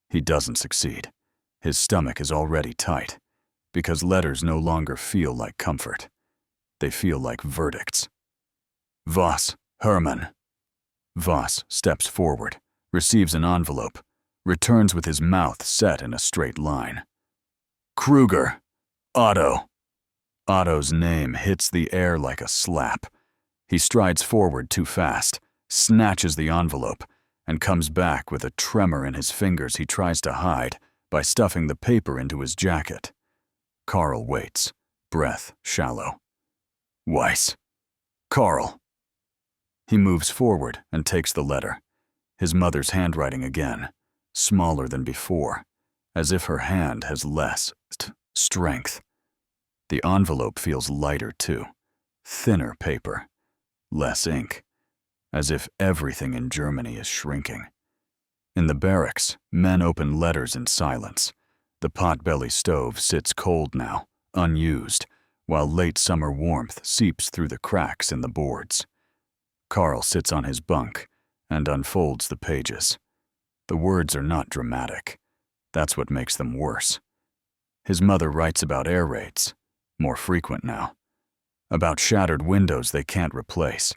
He doesn't succeed. His stomach is already tight, because letters no longer feel like comfort. They feel like verdicts. "Voss, Hermann." Voss steps forward, receives an envelope, returns with his mouth set in a straight line. "Krüger. Otto." Otto's name hits the air like a slap. He strides forward too fast, snatches the envelope, and comes back with a tremor in his fingers he tries to hide by stuffing the paper into his jacket. Karl waits, breath shallow. "Weiss. Karl." He moves forward and takes the letter, his mother's handwriting again, smaller than before, as if her hand has less strength. The envelope feels lighter too, thinner paper, less ink, as if everything in Germany is shrinking. In the barracks, men open letters in silence. The potbelly stove sits cold now, unused, while late summer warmth seeps through the cracks in the boards. Karl sits on his bunk and unfolds the pages. The words are not dramatic. That's what makes them worse. His mother writes about air raids, more frequent now. About shattered windows they can't replace.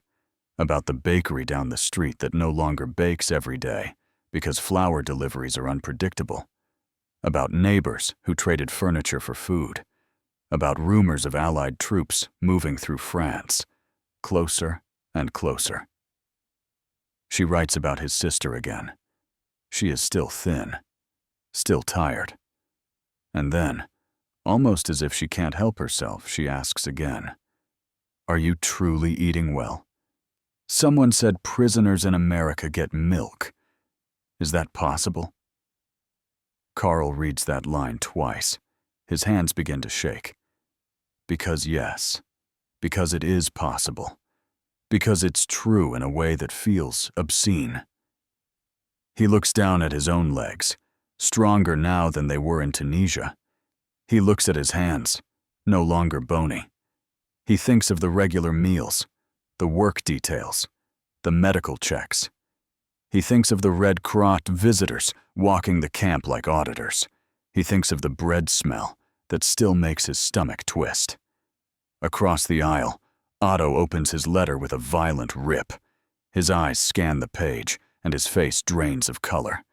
About the bakery down the street that no longer bakes every day because flour deliveries are unpredictable. About neighbors who traded furniture for food. About rumors of Allied troops moving through France, closer and closer. She writes about his sister again. She is still thin, still tired. And then, almost as if she can't help herself, she asks again, "Are you truly eating well? Someone said prisoners in America get milk. Is that possible?" Karl reads that line twice. His hands begin to shake. Because yes, Because it is possible. Because it's true in a way that feels obscene. He looks down at his own legs, stronger now than they were in Tunisia. He looks at his hands, no longer bony. He thinks of the regular meals, the work details, the medical checks. He thinks of the Red Cross visitors walking the camp like auditors. He thinks of the bread smell that still makes his stomach twist. Across the aisle, Otto opens his letter with a violent rip. His eyes scan the page, and his face drains of color.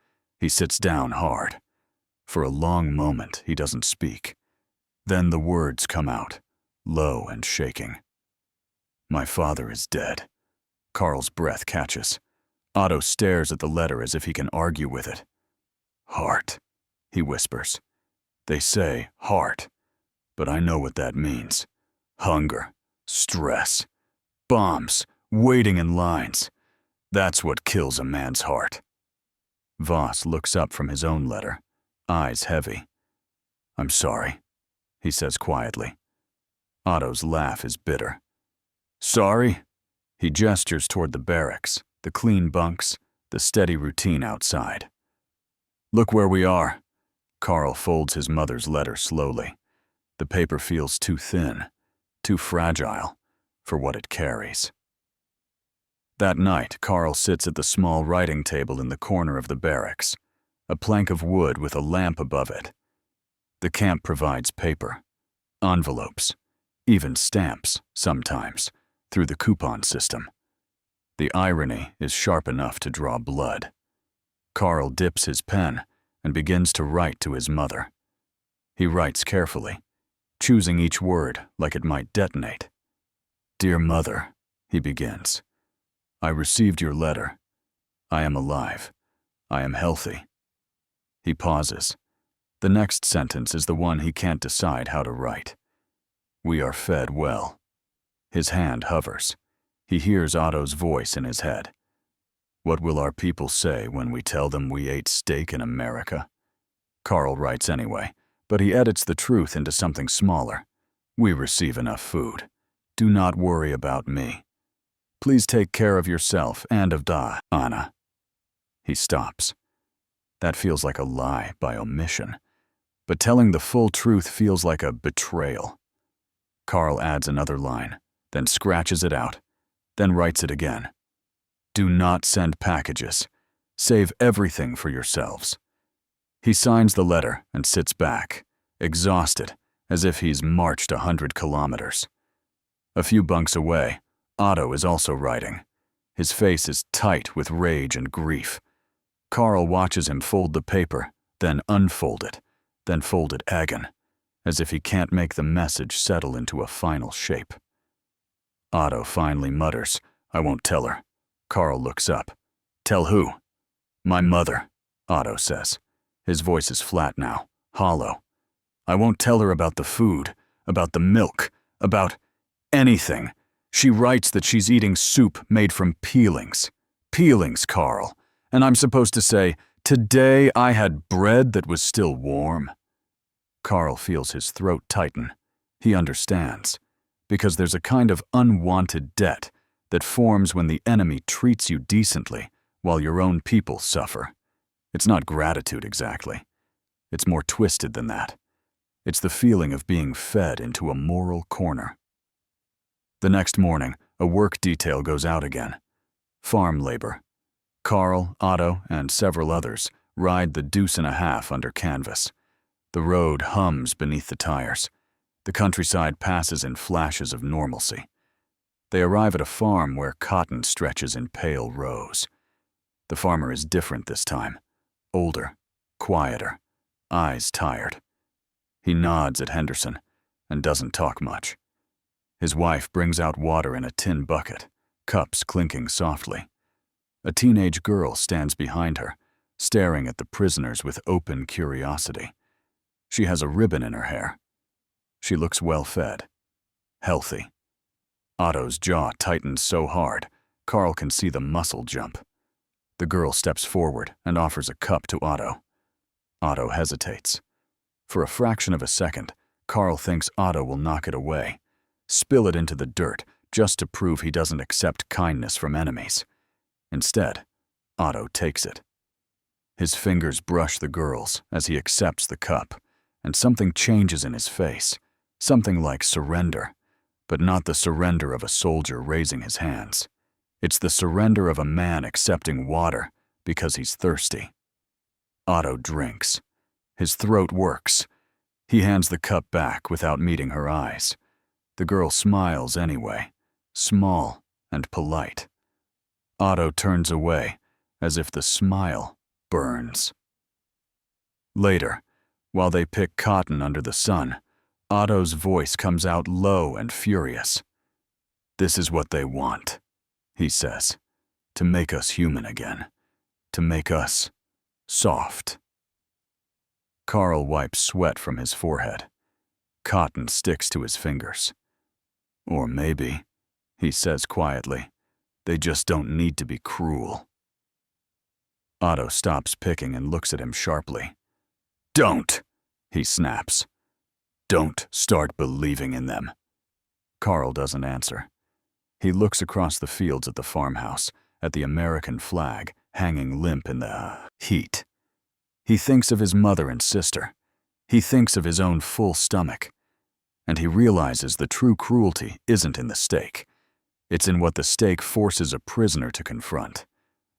He sits down hard. For a long moment, he doesn't speak. Then the words come out, low and shaking. My father is dead. Karl's breath catches. Otto stares at the letter as if he can argue with it. Heart, he whispers. They say heart, but I know what that means. Hunger, stress, bombs, waiting in lines. That's what kills a man's heart. Voss looks up from his own letter, eyes heavy. I'm sorry, he says quietly. Otto's laugh is bitter. Sorry? He gestures toward the barracks, the clean bunks, the steady routine outside. Look where we are. Karl folds his mother's letter slowly. The paper feels too thin, too fragile for what it carries. That night, Karl sits at the small writing table in the corner of the barracks, a plank of wood with a lamp above it. The camp provides paper, envelopes, even stamps, sometimes, through the coupon system. The irony is sharp enough to draw blood. Karl dips his pen and begins to write to his mother. He writes carefully, choosing each word like it might detonate. Dear Mother, he begins. I received your letter. I am alive. I am healthy. He pauses. The next sentence is the one he can't decide how to write. We are fed well. His hand hovers. He hears Otto's voice in his head. What will our people say when we tell them we ate steak in America? Karl writes anyway, but he edits the truth into something smaller. We receive enough food. Do not worry about me. Please take care of yourself and of Anna. He stops. That feels like a lie by omission, but telling the full truth feels like a betrayal. Karl adds another line, then scratches it out, then writes it again. Do not send packages. Save everything for yourselves. He signs the letter and sits back, exhausted, as if he's marched 100 kilometers. A few bunks away, Otto is also writing. His face is tight with rage and grief. Karl watches him fold the paper, then unfold it, then fold it again, as if he can't make the message settle into a final shape. Otto finally mutters, I won't tell her. Karl looks up. Tell who? My mother, Otto says. His voice is flat now, hollow. I won't tell her about the food, about the milk, about anything. She writes that she's eating soup made from peelings. Peelings, Karl. And I'm supposed to say, today I had bread that was still warm. Karl feels his throat tighten. He understands. Because there's a kind of unwanted debt that forms when the enemy treats you decently while your own people suffer. It's not gratitude exactly. It's more twisted than that. It's the feeling of being fed into a moral corner. The next morning, a work detail goes out again. Farm labor. Karl, Otto, and several others ride the deuce and a half under canvas. The road hums beneath the tires. The countryside passes in flashes of normalcy. They arrive at a farm where cotton stretches in pale rows. The farmer is different this time. Older, quieter, eyes tired. He nods at Henderson and doesn't talk much. His wife brings out water in a tin bucket, cups clinking softly. A teenage girl stands behind her, staring at the prisoners with open curiosity. She has a ribbon in her hair. She looks well-fed, healthy. Otto's jaw tightens so hard, Karl can see the muscle jump. The girl steps forward and offers a cup to Otto. Otto hesitates. For a fraction of a second, Karl thinks Otto will knock it away, spill it into the dirt just to prove he doesn't accept kindness from enemies. Instead, Otto takes it. His fingers brush the girl's as he accepts the cup, and something changes in his face, something like surrender, but not the surrender of a soldier raising his hands. It's the surrender of a man accepting water because he's thirsty. Otto drinks. His throat works. He hands the cup back without meeting her eyes. The girl smiles anyway, small and polite. Otto turns away, as if the smile burns. Later, while they pick cotton under the sun, Otto's voice comes out low and furious. "This is what they want," he says, "to make us human again, to make us soft." Karl wipes sweat from his forehead. Cotton sticks to his fingers. "Or maybe," he says quietly, "they just don't need to be cruel." Otto stops picking and looks at him sharply. "Don't!" he snaps. "Don't start believing in them." Karl doesn't answer. He looks across the fields at the farmhouse, at the American flag hanging limp in the heat. He thinks of his mother and sister. He thinks of his own full stomach. And he realizes the true cruelty isn't in the stake. It's in what the stake forces a prisoner to confront.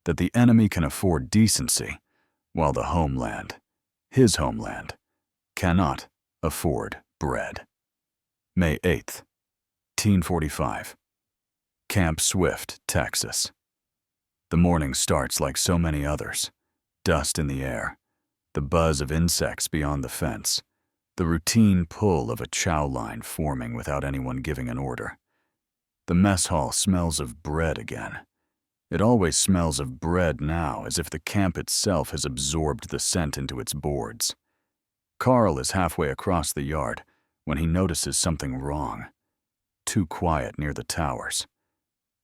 That the enemy can afford decency, while the homeland, his homeland, cannot afford bread. May 8th, 1845. Camp Swift, Texas. The morning starts like so many others. Dust in the air, the buzz of insects beyond the fence, the routine pull of a chow line forming without anyone giving an order. The mess hall smells of bread again. It always smells of bread now, as if the camp itself has absorbed the scent into its boards. Karl is halfway across the yard when he notices something wrong. Too quiet near the towers.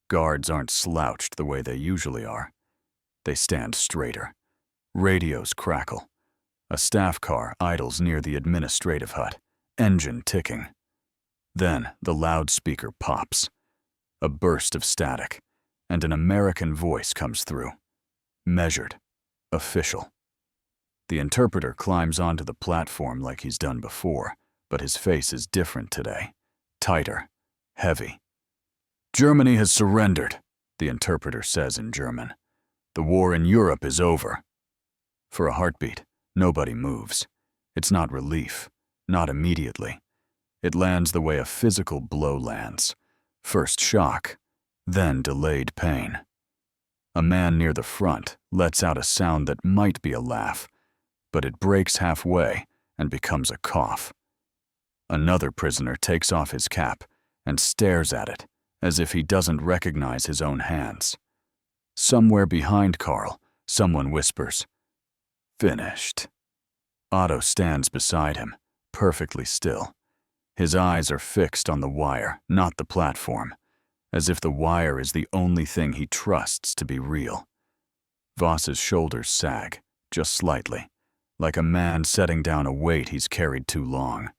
Guards aren't slouched the way they usually are. They stand straighter. Radios crackle. A staff car idles near the administrative hut, engine ticking. Then the loudspeaker pops. A burst of static, and an American voice comes through. Measured. Official. The interpreter climbs onto the platform like he's done before, but his face is different today. Tighter. Heavy. "Germany has surrendered," the interpreter says in German. "The war in Europe is over." For a heartbeat, nobody moves. It's not relief. Not immediately. It lands the way a physical blow lands. First shock, then delayed pain. A man near the front lets out a sound that might be a laugh, but it breaks halfway and becomes a cough. Another prisoner takes off his cap and stares at it as if he doesn't recognize his own hands. Somewhere behind Karl, someone whispers, "Finished." Otto stands beside him, perfectly still. His eyes are fixed on the wire, not the platform, as if the wire is the only thing he trusts to be real. Voss's shoulders sag, just slightly, like a man setting down a weight he's carried too long.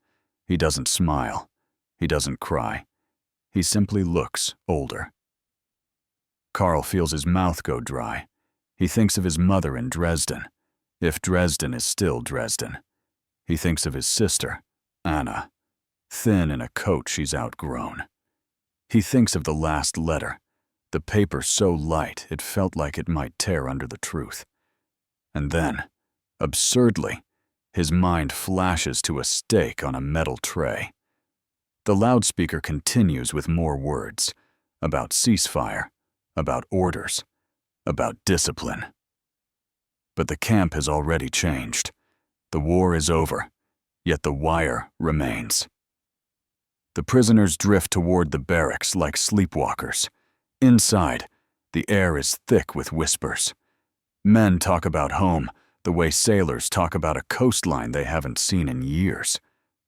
He doesn't smile. He doesn't cry. He simply looks older. Karl feels his mouth go dry. He thinks of his mother in Dresden, if Dresden is still Dresden. He thinks of his sister, Anna, thin in a coat she's outgrown. He thinks of the last letter, the paper so light it felt like it might tear under the truth. And then, absurdly, his mind flashes to a steak on a metal tray. The loudspeaker continues with more words, about ceasefire, about orders, about discipline. But the camp has already changed. The war is over, yet the wire remains. The prisoners drift toward the barracks like sleepwalkers. Inside, the air is thick with whispers. Men talk about home the way sailors talk about a coastline they haven't seen in years,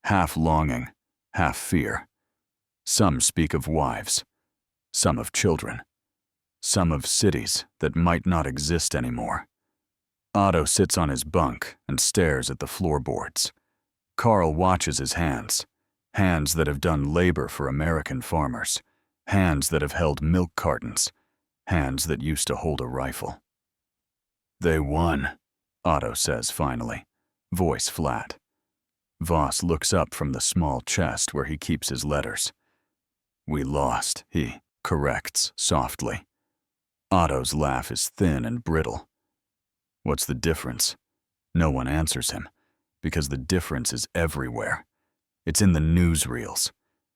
half longing, half fear. Some speak of wives, some of children, some of cities that might not exist anymore. Otto sits on his bunk and stares at the floorboards. Karl watches his hands. Hands that have done labor for American farmers. Hands that have held milk cartons. Hands that used to hold a rifle. "They won," Otto says finally, voice flat. Voss looks up from the small chest where he keeps his letters. "We lost," he corrects softly. Otto's laugh is thin and brittle. What's the difference? No one answers him, because the difference is everywhere. It's in the newsreels.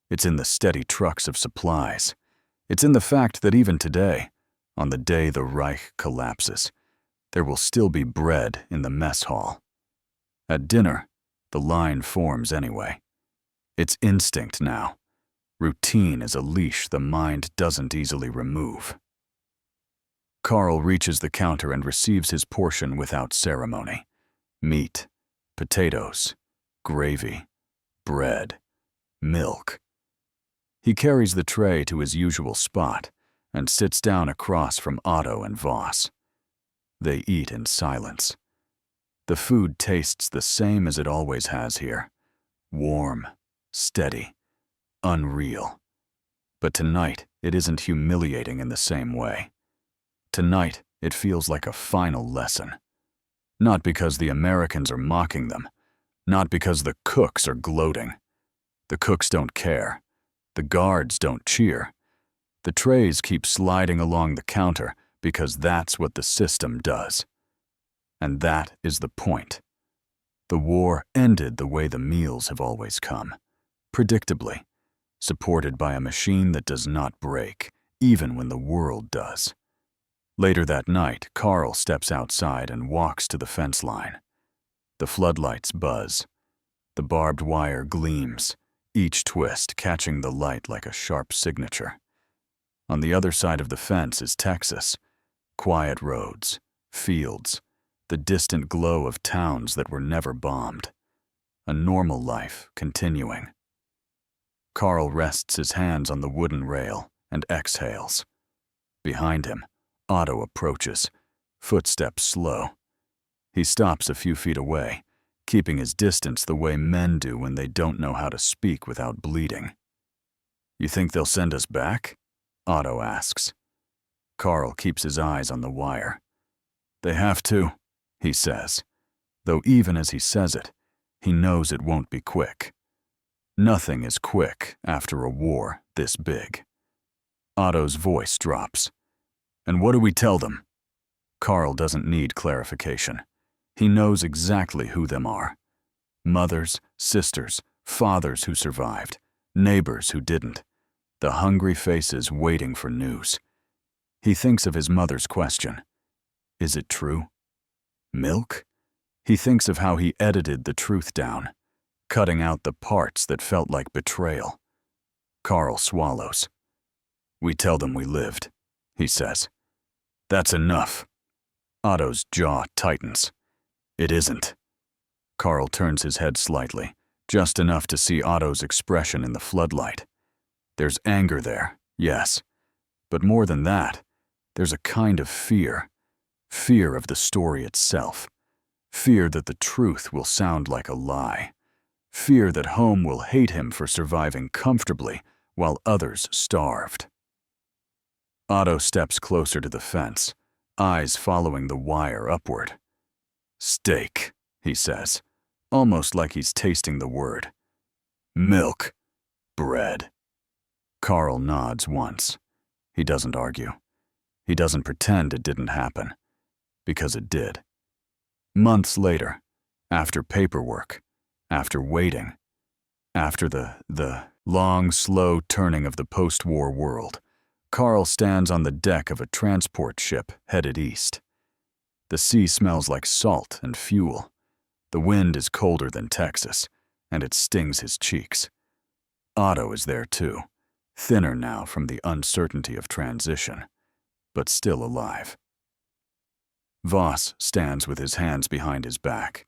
It's in the steady trucks of supplies. It's in the fact that even today, on the day the Reich collapses, there will still be bread in the mess hall. At dinner, the line forms anyway. It's instinct now. Routine is a leash the mind doesn't easily remove. Karl reaches the counter and receives his portion without ceremony. Meat, potatoes, gravy, bread, milk. He carries the tray to his usual spot and sits down across from Otto and Voss. They eat in silence. The food tastes the same as it always has here. Warm, steady, unreal. But tonight, it isn't humiliating in the same way. Tonight, it feels like a final lesson. Not because the Americans are mocking them. Not because the cooks are gloating. The cooks don't care. The guards don't cheer. The trays keep sliding along the counter because that's what the system does. And that is the point. The war ended the way the meals have always come, predictably, supported by a machine that does not break, even when the world does. Later that night, Karl steps outside and walks to the fence line. The floodlights buzz. The barbed wire gleams, each twist catching the light like a sharp signature. On the other side of the fence is Texas. Quiet roads, fields, the distant glow of towns that were never bombed. A normal life continuing. Karl rests his hands on the wooden rail and exhales. Behind him, Otto approaches, footsteps slow. He stops a few feet away, keeping his distance the way men do when they don't know how to speak without bleeding. "You think they'll send us back?" Otto asks. Karl keeps his eyes on the wire. "They have to," he says, though even as he says it, he knows it won't be quick. Nothing is quick after a war this big. Otto's voice drops. "And what do we tell them?" Karl doesn't need clarification. He knows exactly who them are. Mothers, sisters, fathers who survived, neighbors who didn't, the hungry faces waiting for news. He thinks of his mother's question. Is it true? Milk? He thinks of how he edited the truth down, cutting out the parts that felt like betrayal. Karl swallows. "We tell them we lived," he says. "That's enough." Otto's jaw tightens. "It isn't." Karl turns his head slightly, just enough to see Otto's expression in the floodlight. There's anger there, yes. But more than that, there's a kind of fear. Fear of the story itself. Fear that the truth will sound like a lie. Fear that home will hate him for surviving comfortably while others starved. Otto steps closer to the fence, eyes following the wire upward. "Steak," he says, almost like he's tasting the word. "Milk. Bread." Karl nods once. He doesn't argue. He doesn't pretend it didn't happen, because it did. Months later, after paperwork, after waiting, after the long, slow turning of the post-war world, Karl stands on the deck of a transport ship headed east. The sea smells like salt and fuel. The wind is colder than Texas, and it stings his cheeks. Otto is there too, thinner now from the uncertainty of transition, but still alive. Voss stands with his hands behind his back,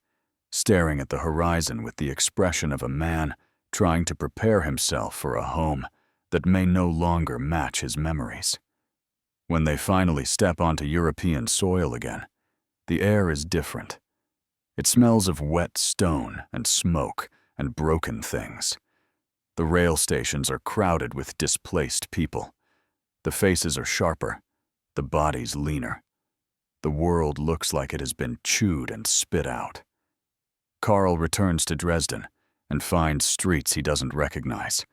staring at the horizon with the expression of a man trying to prepare himself for a home that may no longer match his memories. When they finally step onto European soil again, the air is different. It smells of wet stone and smoke and broken things. The rail stations are crowded with displaced people. The faces are sharper, the bodies leaner. The world looks like it has been chewed and spit out. Karl returns to Dresden and finds streets he doesn't recognize.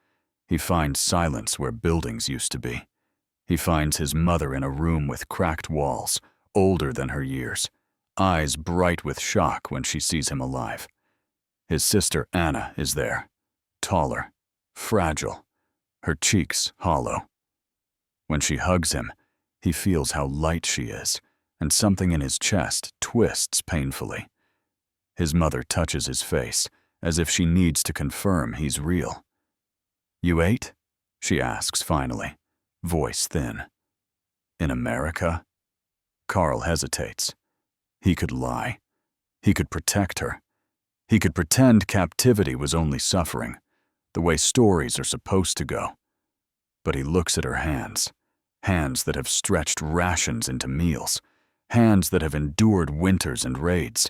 He finds silence where buildings used to be. He finds his mother in a room with cracked walls, older than her years, eyes bright with shock when she sees him alive. His sister Anna is there, taller, fragile, her cheeks hollow. When she hugs him, he feels how light she is, and something in his chest twists painfully. His mother touches his face, as if she needs to confirm he's real. "You ate?" she asks finally, voice thin. "In America?" Karl hesitates. He could lie. He could protect her. He could pretend captivity was only suffering, the way stories are supposed to go. But he looks at her hands, hands that have stretched rations into meals, hands that have endured winters and raids,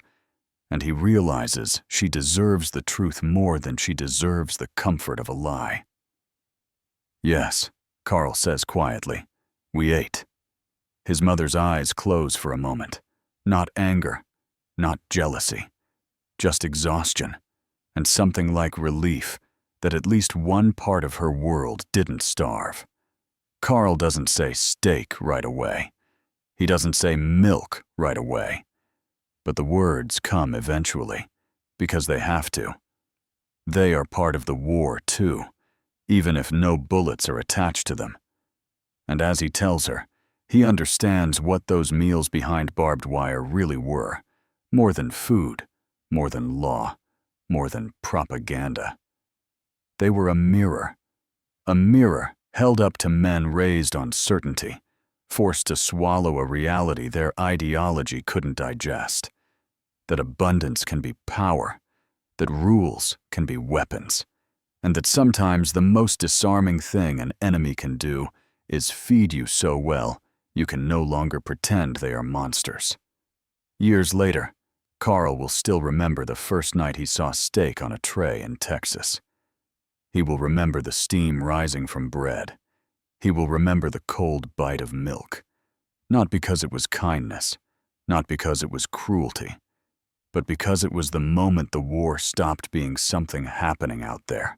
and he realizes she deserves the truth more than she deserves the comfort of a lie. "Yes," Karl says quietly, "we ate." His mother's eyes close for a moment. Not anger, not jealousy, just exhaustion, and something like relief that at least one part of her world didn't starve. Karl doesn't say steak right away. He doesn't say milk right away. But the words come eventually, because they have to. They are part of the war too, even if no bullets are attached to them. And as he tells her, he understands what those meals behind barbed wire really were, more than food, more than law, more than propaganda. They were a mirror held up to men raised on certainty, forced to swallow a reality their ideology couldn't digest. That abundance can be power, that rules can be weapons, and that sometimes the most disarming thing an enemy can do is feed you so well you can no longer pretend they are monsters. Years later, Karl will still remember the first night he saw steak on a tray in Texas. He will remember the steam rising from bread. He will remember the cold bite of milk. Not because it was kindness, not because it was cruelty, but because it was the moment the war stopped being something happening out there,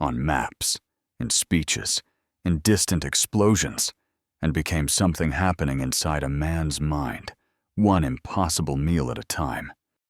on maps, in speeches, in distant explosions, and became something happening inside a man's mind, one impossible meal at a time.